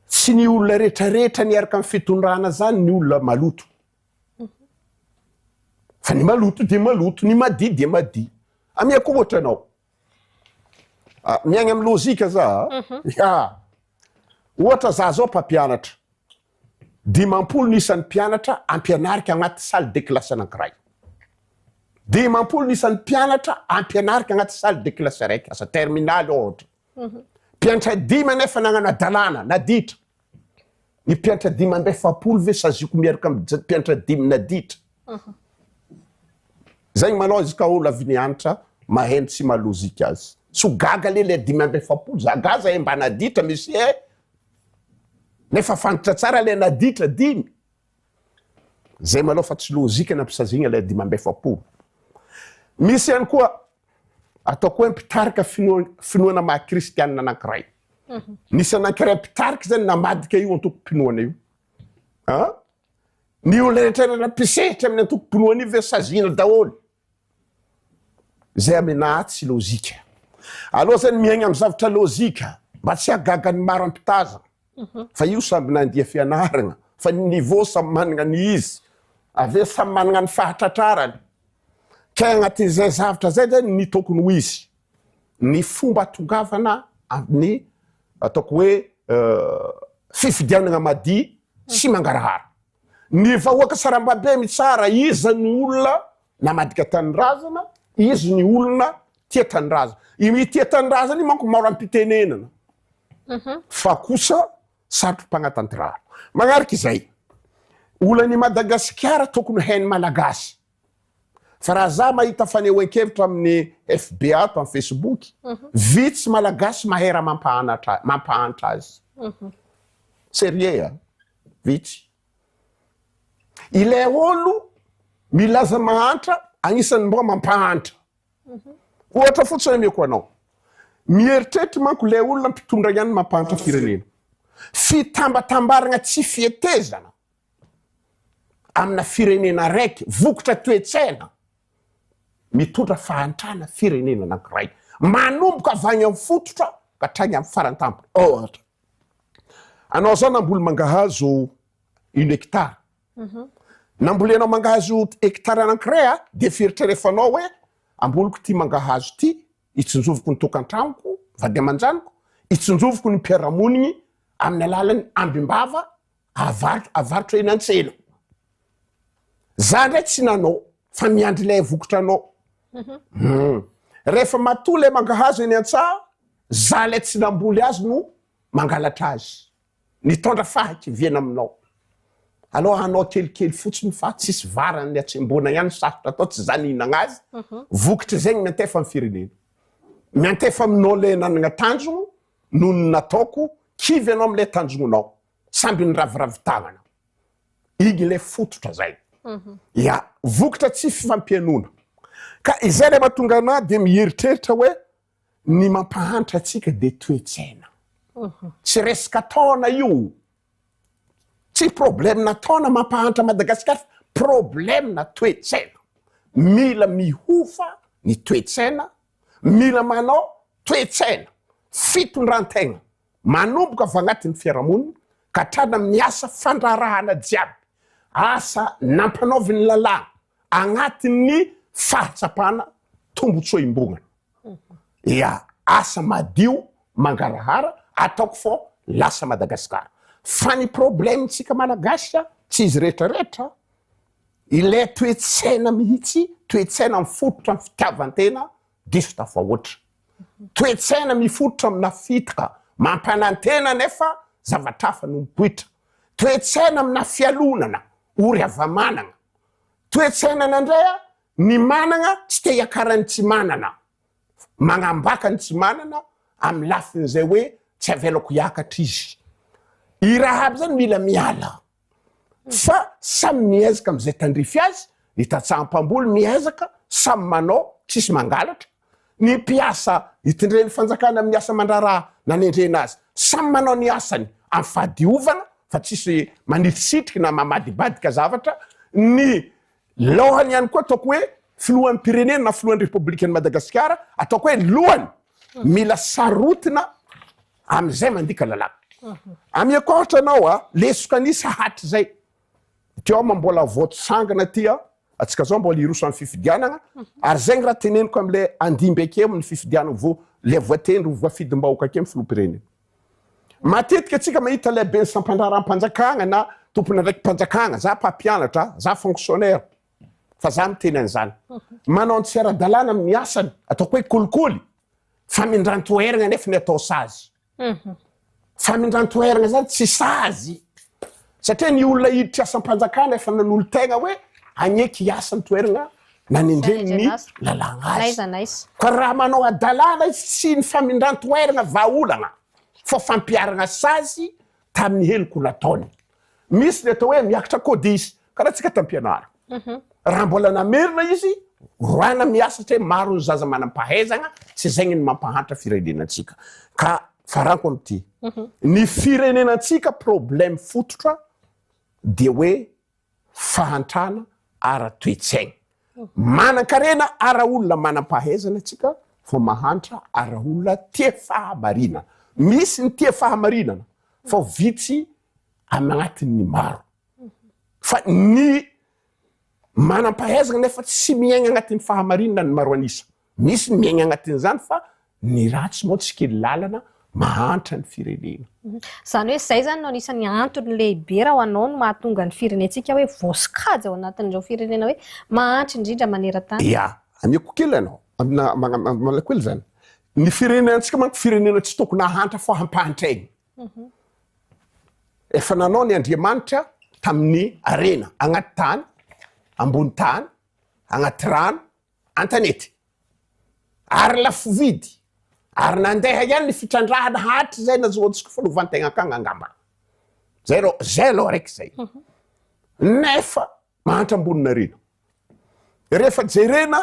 Speaker 2: tsy ny olona rehetrarehetra niaraka amin'ny fitondrana zany ny olona maloto fa ny maloto dia maloto ny mady dia mady amiako ohatra anao miaigny amin'ny lozika za ohatra za zao mpampianatra 50 nisan'ny mpianatra ampianarika agnaty salle de classe anankiray 50 nisan'ny mpianatra ampianarika agnaty salle de classe raiky asa terminaly ohatra mpianatra 10 nefa nagnano adalana naditra ny mpianatra 10 ve saziko miaraka mpianatra 10 naditra zay malao izy ka olo avy nianatra maheno tsy malozika azy so gaga le 10 zagaza mba naditra misy nefa fantatra tsara le naditra 10 zay malao fa tsy lozika nampisazigna le 10 misy ihany koa ataoko hoe mpitarika finoana maha-kristianina anankiray nisy anankiray mpitarika zany namadika io antoko-pinoana io ny olona rehetra nampisehitra amin'ny antoko-pinoana io ve sazina daholo zay aminahy tsy lozika aloha zany miaigna amin'ny zavatra lozika mba tsy hagagany maro ampitazana fa io samby nandia fianarana fa ny niveau samby manana ny izy ave samby manana ny fahatratrarany ka agnatin'izay zavatra zay zany ny tokony ho izy ny fomba tongavana amin'ny ataoko hoe fifidianana mady sy mangarahara ny vahoaka sarambabe mitsara izy ny olona namadika tanyrazana izy ny olona tia tanyrazana i tia tanyrazana io manko maro ampitenenana fa kosa sarotro mpagnatantirahana magnaraka izay olany Madagasikara tokony hainy malagasy fa raha za mahita fanehoan-kevitra amin'ny FBA to amin'ny Facebook vitsy malagasy mahera mampahantra azy sérieux vitsy ilay olo milaza mahantra agnisan'ny mba mampahantra ohatra fotsiny amiako anao mieritreritra manko le olona mpitondra ihany mampahantra firenena fitambatambarana tsy fietezana amina firenena raiky vokotra toetsaina mitondra fahantrana firenena anankiray manomboka avy amin'ny fototra ka hatrany amin'ny farantampoka ohatra anao zao namboly mangahazo 1 hectare. Nambolenao mangahazo hectare anankiray de fieritrerefanao hoe amboloko ty mangahazo ty itsinjovoko ny tokantranoko vady aman-janoko itsinjovoko ny mpiaramonigny amin'ny alalany ambimbava avarotra eny an-tsena. Za ndray tsy nanao fa miandry lay vokotranao. Rehefa matoa lay mangahazo eny an-tsaha za lay tsy namboly azy no mangalatra azy nitondra fahaky viana aminao. Alors anao kelikely fotsiny fa tsisy varany ny atsembona ihany sarotra atao tsy zany ihinagna azy. Vokitra zegny miantefa amin'ny firenena. Miantefa aminao le nanagna tanjogno noho ny nataoko kivy anao amin'ilay tanjognonao samby ny raviravitagnana. Igny le fototra zay. Ya vokitra tsy fifampianona. Ka izay le mahatonga anahy de mieritreritra hoe ny mampahantra atsika de toetsaina. Tsy resaka taona io. Tsy problème na taona mampahantra Madagasikara, problème na toetsaina. Mila mihofa ny toetsaina, mila manao toetsaina, fitondran-tegna manomboka avy agnatin'ny fiarahamonina ka hatrany amin'ny asa fandrarahana jiaby, asa nampanaovy ny lalàna agnatin'ny fahatsapana tombotsoa imbongana. Ya asa madio mangarahara ataoko fô lasa Madagasikara. Fa ny problème tsika malagasy tsy izy rehetrarehetra. Ilay toetsaina mihitsy, toetsaina mifototra amin'ny fitiavan-tena diso tafahoatra. Toetsaina mifototra amina fitaka mampanantena nefa zavatra hafa no mipoitra. Toetsaina amina fialonana ory avamanana. Toetsaina nandray ny manana tsy te hiakarany tsy manana. Magnambaka ny tsy manana amin'ny lafin'izay hoe tsy avelako hiakatra izy. I raha aby zany mila miala. Fa samy miezaka am'izay tandrify azy, ny tatsaha-mpamboly miezaka samy manao tsisy mangalatra. Ny mpiasa hitindren'ny fanjakana amin'ny asa mandraraha nanendrena azy samy manao ny asany amin'ny fahadiovana fa tsisy manitsitriky na mamadibadika zavatra. Ny lohany ihany koa ataoko hoe filohan'ny pirenena na filohan'ny Republikan'ny Madagasikara ataoko hoe lohany mila sarotina am'izay mandika lalàna. Amiako ohatra anao lesoka nisy hatry zay. Teo mambola voto sangana ty atsika zao mbola iroso amin'ny fifidianana ary zegny raha teneniko am'le andimby ake amin'ny fifidianana le voatendry voafidim-bahoaka ake amin'ny filoham-pirenena. Matetika atsika mahita le ben'ny sampandraram-panjakagna na tompona ndraiky mpanjakagna za mpampianatra za fonctionnaire fa za miteny an'izany. Manao tsy ara-dalàna amin'ny asany ataoko hoe kolikoly fa mindrantoeragna nefa ny atao sazy. Fa mindrantoeragna zany tsy sazy. Satria ny olona hiditra asam-panjakana efa nanolo tegna hoe agneky hiasa ny toeragna nanendreny ny lalàna azy. Ka raha manao adalàna izy tsy ny famindrantoeragna vahaolagna fa fampiaragna sazy tamin'ny heliko nataony. Misy le atao hoe miakatra kodisy karaha tsika tampianara. Raha mbola namerina izy roana miasa satria maro ny zaza manam-pahaizagna tsy zegny ny mampahantra firenenantsika. Ka farako am'ty. Ny firenenantsika problème fototra de hoe fahantrana ara-toetsaigna. Manan-karena ara-olona manam-pahaizana atsika fa mahantra ara-olona tia fahamarinana. Misy ny tia fahamarinana fa vitsy agnatin'ny maro. Fa ny manam-pahaizana nefa tsy miaigna agnatin'ny fahamarinana ny maro anisa. Misy miaigna agnatin'izany fa ny ratsy moa tsy kely lalana mahantra ny firenena.
Speaker 1: Zany hoe zay zany no anisan'ny antony lehibe raha ho anao no mahatonga ny firenentsika hoe voasikaja ao anatin'ireo firenena hoe mahantra indrindra maneran-tany.
Speaker 2: Ya, amiako kely anao malako ely zany. Ny firenenantsika manko firenena tsy tokony hahantra fa hampahantraigny. Efa nanao ny Andriamanitra tamin'ny arena agnaty tany, ambony tany, agnaty rano, an-tanety. Ary lafo vidy. Ary nandeha ihany ny fitrandrahana hatry zay nazoantsika filovan-tegna akagny angamba. Zay aloha raiky zay. Nefa mahantra ambonina rena. Rehefa jerena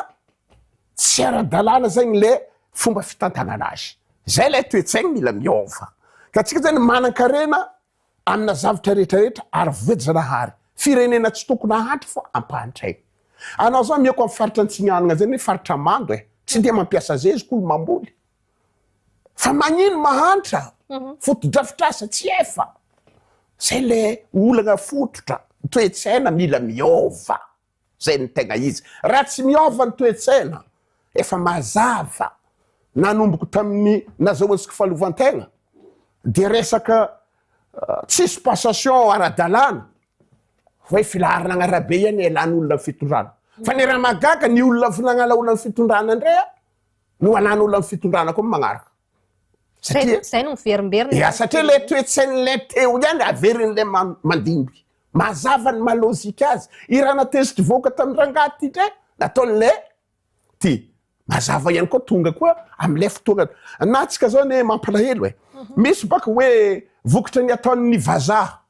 Speaker 2: tsy ara-dalàna zegny le fomba fitantanana azy. Zay le toetsaigny mila miova. Ka tsika zany manan-karena amina zavatra rehetrarehetra ary voajanahary. Firenena tsy tokony hahantra fa ampahantraigny. Anao zao miako amin'ny faritra Antsinanana zany hoe faritra mando tsy dia mampiasa zeziko olo mamboly. Fa magnino mahantra foto-drafitrasa tsy efa. zay le olana fototra toe-tsaina mila miova zay ny tegna izy raha tsy miova ny toe-tsaina efa mazava nanomboko tamin'ny nazahoantsika fahaleovantegna de resaka tsisy passation ara-dalàna hoe filaharana agnarabe ihany elan'olona ny fitondrana fa ny raha magaga ny olona nagnala olona ny fitondrana ndray no anan'olona ny fitondrana koa magnaraka
Speaker 1: zay no miverimberina
Speaker 2: satria le toe-tsain'le teo ihany averin'le mandimby mazava ny malozika azy i raha natezitry voaka tamin'ny rangaty ndray nataon'le ty mazava ihany koa tonga koa am'le fotoana natsika zao ne mampalahelo misy baka hoe vokatra ny ataon'ny vazaha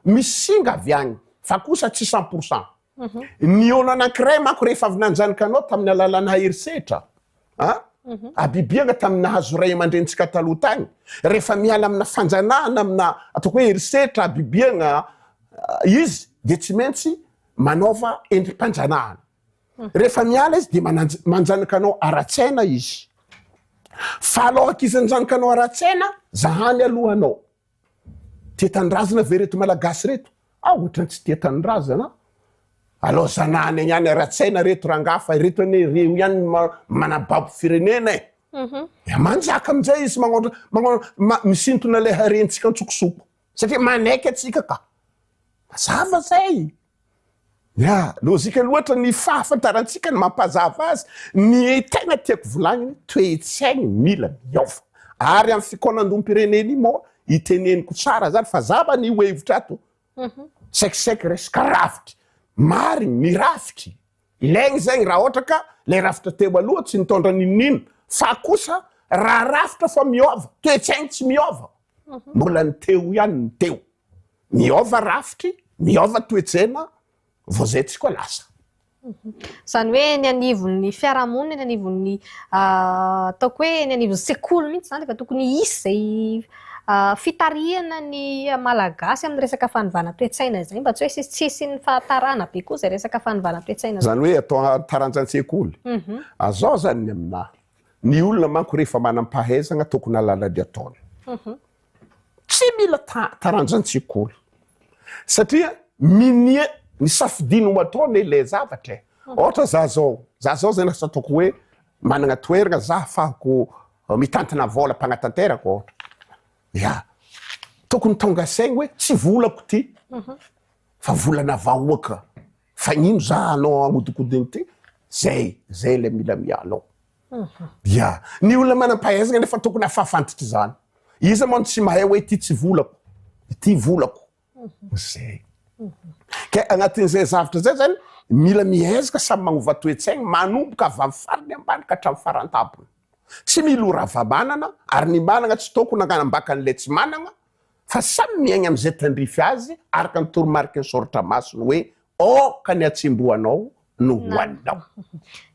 Speaker 2: misy singa avy agny fa kosa tsy 100%. Ny olo anankiray manko rehefa avy nanjanaka anao tamin'ny alalana herisetra abibianga tamin'ny nahazo ray aman-drenitsika taloha tagny rehefa miala amina fanjanahana amina ataoko hoe herisetra abibianga izy de tsy maintsy manaova endrim-panjanahana rehefa miala izy de manjanaka anao ara-tsaina izy fa alohaka izy anjanaka anao ara-tsaina zahany alohanao tetanindrazana ve reto malagasy reto ohatra tsy tetanindrazana aloha zanahany ihany ara-tsaina reto rangafa reto ane reo ihany manababo firenena manjaka amizay izy misintona le harentsika antsokosoko satria manaiky atsika ka mazava zay lozika loatra ny fahafantarantsika ny mampazava azy ny tegna tiako volagniny toe-tsaigny mila miova ary amin'ny fikonan-dom-pireneny moa iteneniko tsara zany fa zava ny hevitra ato saikisaiky resaka rafitry mariny mirafitry ilaigny zay raha ohatra ka le rafitra teo aloha tsy nitondra ninino fa kosa raha rafitra fa miova toe-tsaigny tsy miova mbola ny teo ihany ny teo miova rafitry miova toe-tsaina vao zay tsy koa lasa
Speaker 1: zany hoe ny anivon'ny fiarahamonina ny anivon'ny ataoko hoe ny anivon'ny sekoly mihitsy zany efa tokony isy zay fitarihana ny malagasy amin'ny resaka fanovana toe-tsaina zay mba tsy hoe tsisy ny fahatarana be koa zay resaka fanovana toe-tsaina
Speaker 2: zany hoe atao taranjan-tsekoly azao zany ny aminahy ny olona manko rehefa manam-pahaizana tokony alalany ataony tsy mila taranjan-tsekoly satria minie ny safidino ho ataony le zavatra ohatra za zao zay nasa ataoko hoe manana toerana za ahafahako mitantana vola mpanatanteraka ohatra tokony tonga saigny hoe tsy volako ty fa volana vahoaka fa ino za anao amodikodiny ty zay le mila mianao ny olona manam-pahaizana nefa tokony afahafantitra zany izy moa tsy mahay hoe ty tsy volako ty volako zay ka agnatin'izay zavatra zay zany mila miezaka samy magnova toe-tsaigny manomboka avy amin'ny farany ambany ka hatramin'ny farantampony tsy mila orava-manana ary ny manana tsy tokony anambaka an'le tsy manana fa samy miaigny am'izay tandrify azy araka ny toromarika ny soratra masony hoe ka ny atsimboanao no hoaninao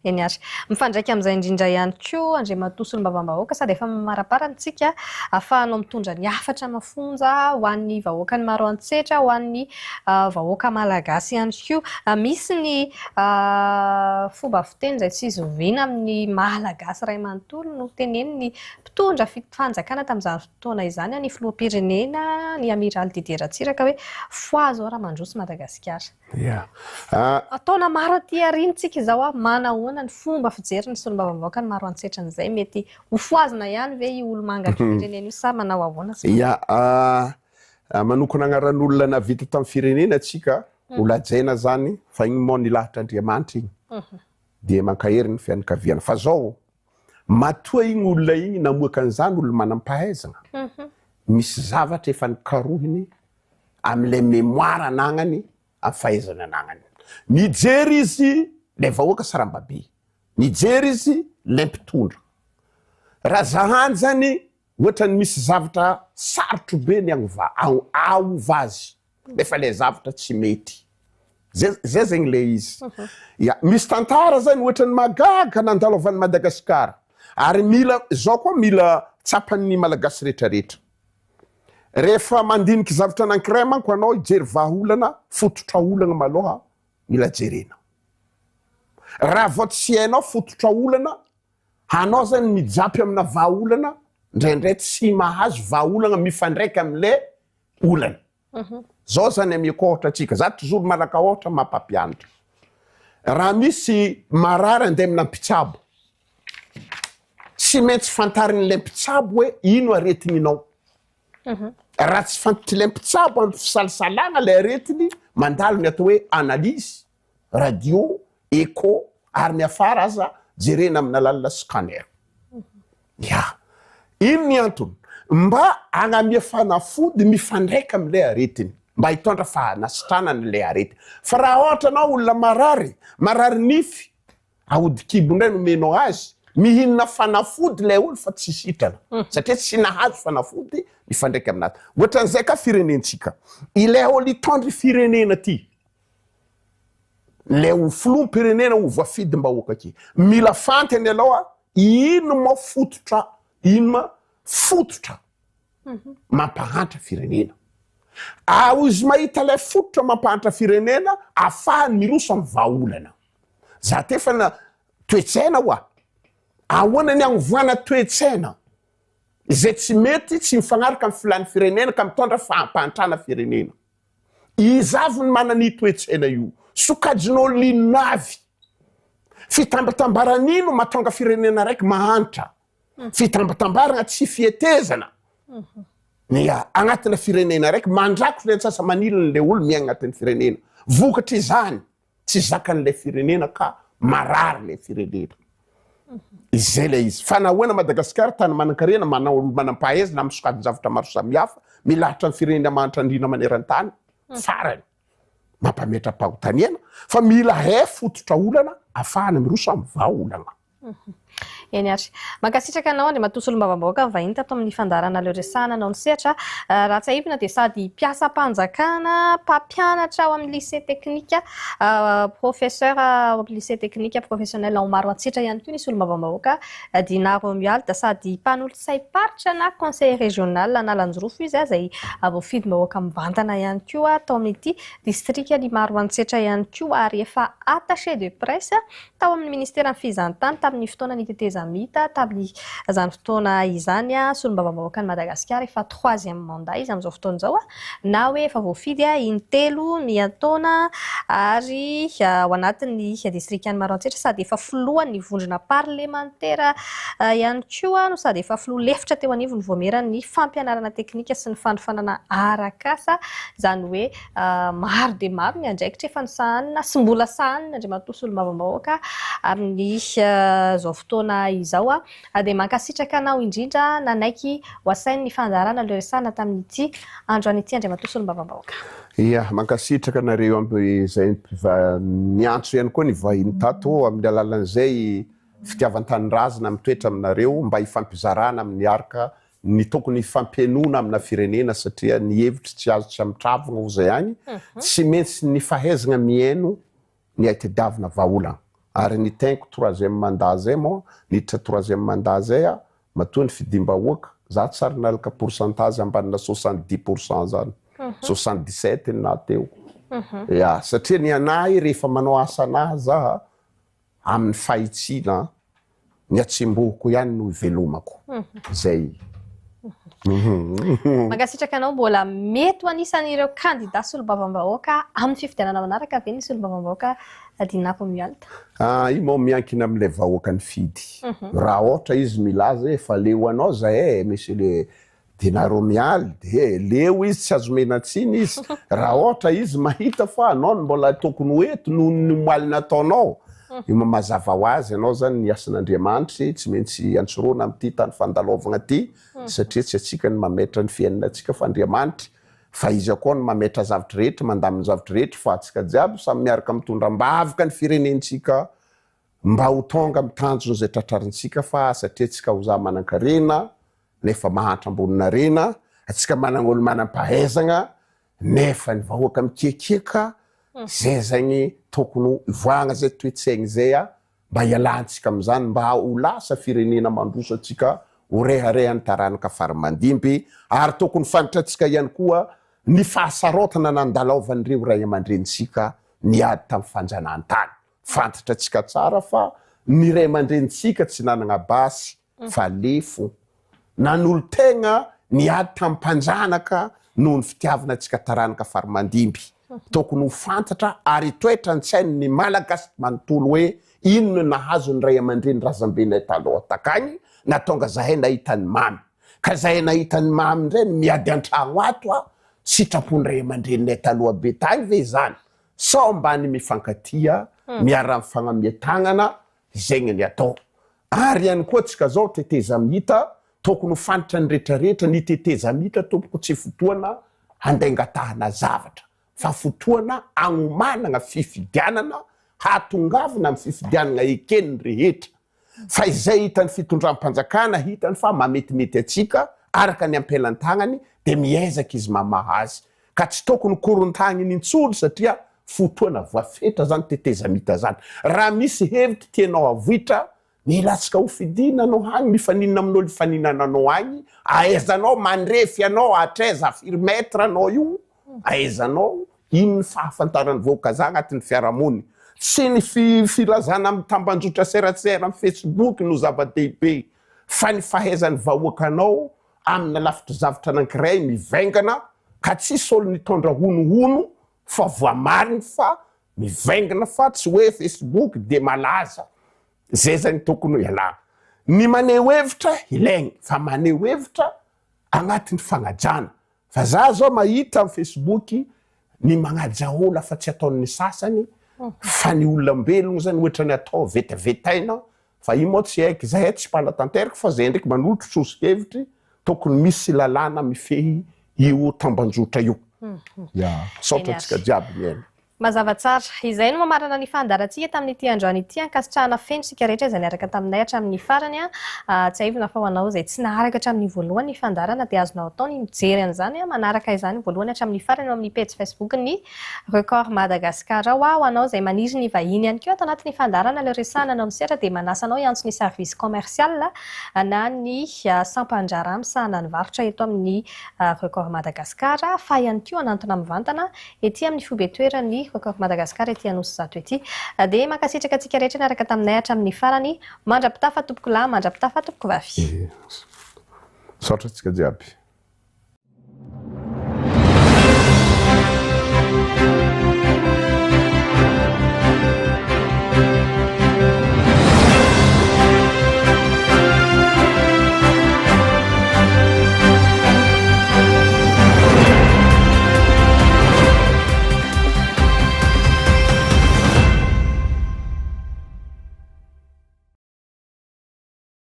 Speaker 1: eny ary mifandraiky am'izay indrindra ihany koa Andriamatoa Solombavam-bahoaka sady efa maraparantsika ahafahanao mitondra ny hafatra mafonja ho an'ny vahoaka ny maro antsetra ho an'ny vahoaka malagasy ihany koa misy ny fomba fiteny zay tsy zoviana amin'ny malagasy ray manontolo no teneny ny mpitondra fanjakana tamin'izany fotoana izany ny filoham-pirenena ny amiraly Didier Ratsiraka hoe foazo raha mandroso Madagasikara ataona maro aty arintsika izao manahoana ny fomba fijery ny Solombavam-bahoaka ny maro antsetra n'izay mety ho foazina ihany ve olo mangatry firenena io sa manao ahoana
Speaker 2: manokana agnaran'olona navita tamin'ny firenena atsika ho lajaina zany fa igny moa ny lahatra Andriamanitra igny de mankahery ny fianakaviana fa zao matoa igny olona igny namoaka an'izany olona manam-pahaizana misy zavatra efa nikarohiny am'le mémoire anagnany amin'ny fahaizana anagnany mijery izy le vahoaka sarambabe mijery izy le mpitondra raha zahany zany ohatra ny misy zavatra sarotro be ny aova azy nefa le zavatra tsy mety zay zegny le izy misy tantara zany ohatra ny magaga nandalovan'ny Madagasikara ary mila zao koa mila tsapan'ny malagasy rehetrarehetra rehefa mandiniky zavatra anankiray manko anao ijery vahaolana fototra olana maloha mila jerena raha vao tsy hainao fototra olana hanao zany mijapy amina vahaolana ndraindray tsy mahazo vahaolana mifandraiky am'le olana zao zany amiako ohatra atsika za tozoro malaka ohatra mampampianatra raha misy marary andeha amina mpitsabo tsy maintsy fantarin'le mpitsabo hoe ino aretininao raha tsy fantatra le mpitsabo amin'ny fisalisalagna le aretiny mandalo ny atao hoe analyse radio écho ary miafara aza jerena amina alalana scanner ino ny antony mba agnamia fanafody mifandraika am'le aretiny mba hitondra fahanasitranany le aretiny fa raha ohatra anao olona marary nify ahodikibony indray nomenao azy mihinana fanafody le olo fa tsy sitrana satria tsy nahazo fanafody mifandraika aminazy ohatran'izay ka firenentsika ilay olo hitondry firenena ty le ho filoham-pirenena ho voafidym-bahoaka aky mila fantany aloha ino ma fototra mampahantra firenena izy mahita lay fototra mampahantra firenena afahany miroso amin'ny vahaolana za tefana toetsaina hoa ahoana ny agnovoana toetsaina izay tsy mety tsy mifagnaraka amin'ny filany firenena ka mitondra fahampantrana firenena izavy ny manany toetsaina io sokajinao linavy fitambatambaranino mahatonga firenena raiky mahantra fitambatambarana tsy fietezana agnatina firenena raiky mandrako le antsasa manilany le olo miaigna agnatin'ny firenena vokatra izany tsy zakan'le firenena ka marary le firenena izay le izy fa nahoana Madagasikara tany manan-karena manam-pahaizana amin'ny sokajin-javatra maro samihafa milahatra ny firenena mahantra andrina maneran-tany farany mampametra-pahotaniana fa mila fototra olana afahana miroso amin'ny vahaolana
Speaker 1: eny ary mankasitraka anao andry matosolo mbavambahoaka vahiny tato amin'ny fandarana leo resahana anao ny sehatra raha tsy ahivina dia sady mpiasa-panjakana mpampianatra ao amin'ny lycée technique professeur ao amin'ny lycée technique professionnel ao maro antsitra ihany koa nisy olo mbavambahoaka Dinaro Mialy da sady mpanolotsay paritra na conseil régional analanjorofo izy zay voafidy mbahoaka mivantana ihany koa tao amin'ity district ny maro antsitra ihany koa ary efa attaché de presse tao amin'ny ministère ny fizantany tamin'ny fotoana niteteza mita tamin'ny zany fotoana izany solombavambahoaka ny Madagasikara efa 3e mandat izy amin'izao fotoana izao na hoe efa voafidy intelo ny ataona ary ao anatin'ny district ny maro antsitra sady efa filohan'ny vondrona parlementaire ihany koa no sady efa filoha lefitra teo anivony voamerany fampianarana teknika sy ny fandrofanana arakasa zany hoe maro dia maro ny andraikitra efa nisahanina sy mbola sahanina andriamatoa solombavambahoaka amin'ny zao fotoana izao dia mankasitraka anao indrindra nanaiky hoasainy ny fandarana leo resahana tamin'ity andro an'ity andriamatoa solombavambahoaka
Speaker 2: mankasitraka nareo am'izay miantso ihany koa ny vahiny tato amin'ny alalan'izay fitiavan-tanyrazana mitoetra aminareo mba hifampizarana amin'ny araka ny tokony fampianona amina firenena satria ny hevitra tsy azo tsy amitravagna ho zay agny tsy maintsy ny fahaizagna miaino ny aitadiavina vahaolana ary ny tenko 3e mandat zay moa niditra 3e mandat zay matoa ny fidimbahoaka za tsary nalaka pourcentage ambanina 70% zany 77 na teo satria ny anahy rehefa manao asanahy za amin'ny fahitsina ny atsimbohoko ihany no velomako zay
Speaker 1: mankasitraka anao mbola mety ho anisan'ireo candidat solombavambahoaka amin'ny fifidianana manaraka ve ny solombavambahoaka Dinaro Mialy
Speaker 2: io moa miankina amin'ilay vahoaka ny fidy raha ohatra izy milaza efa leo anao zay monsieur le Dinaro Mialy de leo izy tsy azomena tsiny izy raha ohatra izy mahita fa anao mbola tokony hoeto noho ny moaly nataonao io mazava ho azy anao zany ny asan'Andriamanitra tsy maintsy antsoroana amin'ity tany fandalovagna ty satria tsy atsika ny mametra ny fiainana atsika fa Andriamanitra fa izy akoa ny mametra zavatra rehetra mandaminy zavatra rehetra fa atsika jiaby samy miaraka mitondra mbavaka ny firenentsika mba ho tonga mitanjona zay tratrarintsika fa satria atsika ho za manan-karena nefa mahantra ambonina rena atsika manan'olo manam-pahaizagna nefa ny vahoaka mikekeka zay zagny tokony voagna zay toetsaigny zay mba hialantsika am'izany mba ho lasa firenena mandroso atsika ho reharehan'ny taranaka farimandimby ary tokony fantatratsika ihany koa ny fahasarotana nandalaovan'ireo ray aman-drenitsika niady tamin'ny fanjanahantany fantatratsika tsara fa ny ray aman-drenitsika tsy nanagna basy fa lefo nan'olo tegna niady tamin'ny mpanjanaka noho ny fitiavana antsika taranaka faromandimby tokony ho fantatra ary toetra ny tsainy ny malagasy manontolo hoe inona nahazo ny ray aman-dreny razambenay taloha takagny na tonga zahay nahitany mamy ka zahay nahitany mamy ndray ny miady an-tragno ato a sitrapony ray aman-dreninay taloha be tagny ve zany sao mbany mifankatia miara mifagnamiatagnana zegny ny atao ary ihany koa tsika zao teteza mihita tokony ho fantatra ny rehetrarehetra ny teteza mihitra tompoko tsy fotoana andaingatahana zavatra fa fotoana agnomanagna fifidianana hatongavina amin'ny fifidianana ekeny rehetra fa izay hitany fitondram-panjakana hitany fa mametimety atsika araka ny ampelan-tagnany de miezaka izy mamaha azy ka tsy tokony koron-tagniny intsolo satria fotoana voafetra zany teteza mihita zany raha misy hevitra tianao avoitra milatsika ho fidina anao hany mifaninana amin'olo ifaninana anao agny aezanao mandrefy ianao atraiza firmetre anao io aezanao ino ny fahafantarany voakaza agnatin'ny fiarahamony tsy ny filazana amin'ny tambanjotra seratsera amin'ny Facebook no zava-dehibe fa ny fahaizany vahoakanao amina lafitra zavatra anankiray mivaingana ka tsisy olo nitondra honohono fa voamariny fa mivaingana fa tsy hoe Facebook de malaza zay zany tokony ialagna ny maneho hevitra ilaigny fa maneho hevitra agnatin'ny fagnajana fa za zao mahita amin'ny Facebook ny magnaja olo fa tsy ataon'ny sasany fa ny olombelogno zany ohatra ny atao vetivetaina fa io moa tsy haiko zahay tsy mpanatanteraka fa zay ndraiky manolotro trosikevitry tokony misy lalàna mifehy io tambanjotra io saotra antsika jiaby miaina
Speaker 1: mazava tsara izay no mamarana ny fandarantsika tamin'ity androany ity ankasitrahana feno sika rehetra izay niaraka taminay hatramin'ny farany tsy aivina fa ho anao zay tsy naharaka hatramin'ny voalohany ny fandarana dia azonao atao ny mijery an'izany manaraka izany voalohany hatramin'ny farany amin'ny page Facebook ny record Madagascar ao ho anao zay maniry ny vahiny ihany koa ato anatin'ny fandarana le resana anao misehatra dia manasanao iantso ny service commercial na ny sampandrara misahana ny varotra eto amin'ny record Madagascar fa ihany koa anantona mivantana ety amin'ny fobetoerany record Madagascar ety anosy zato ety dia mankasitraka antsika rehetra niaraka taminay hatramin'ny farany mandrapitafa tompoko lahy mandrapitafa tompoko vavy
Speaker 2: saotra antsika jiaby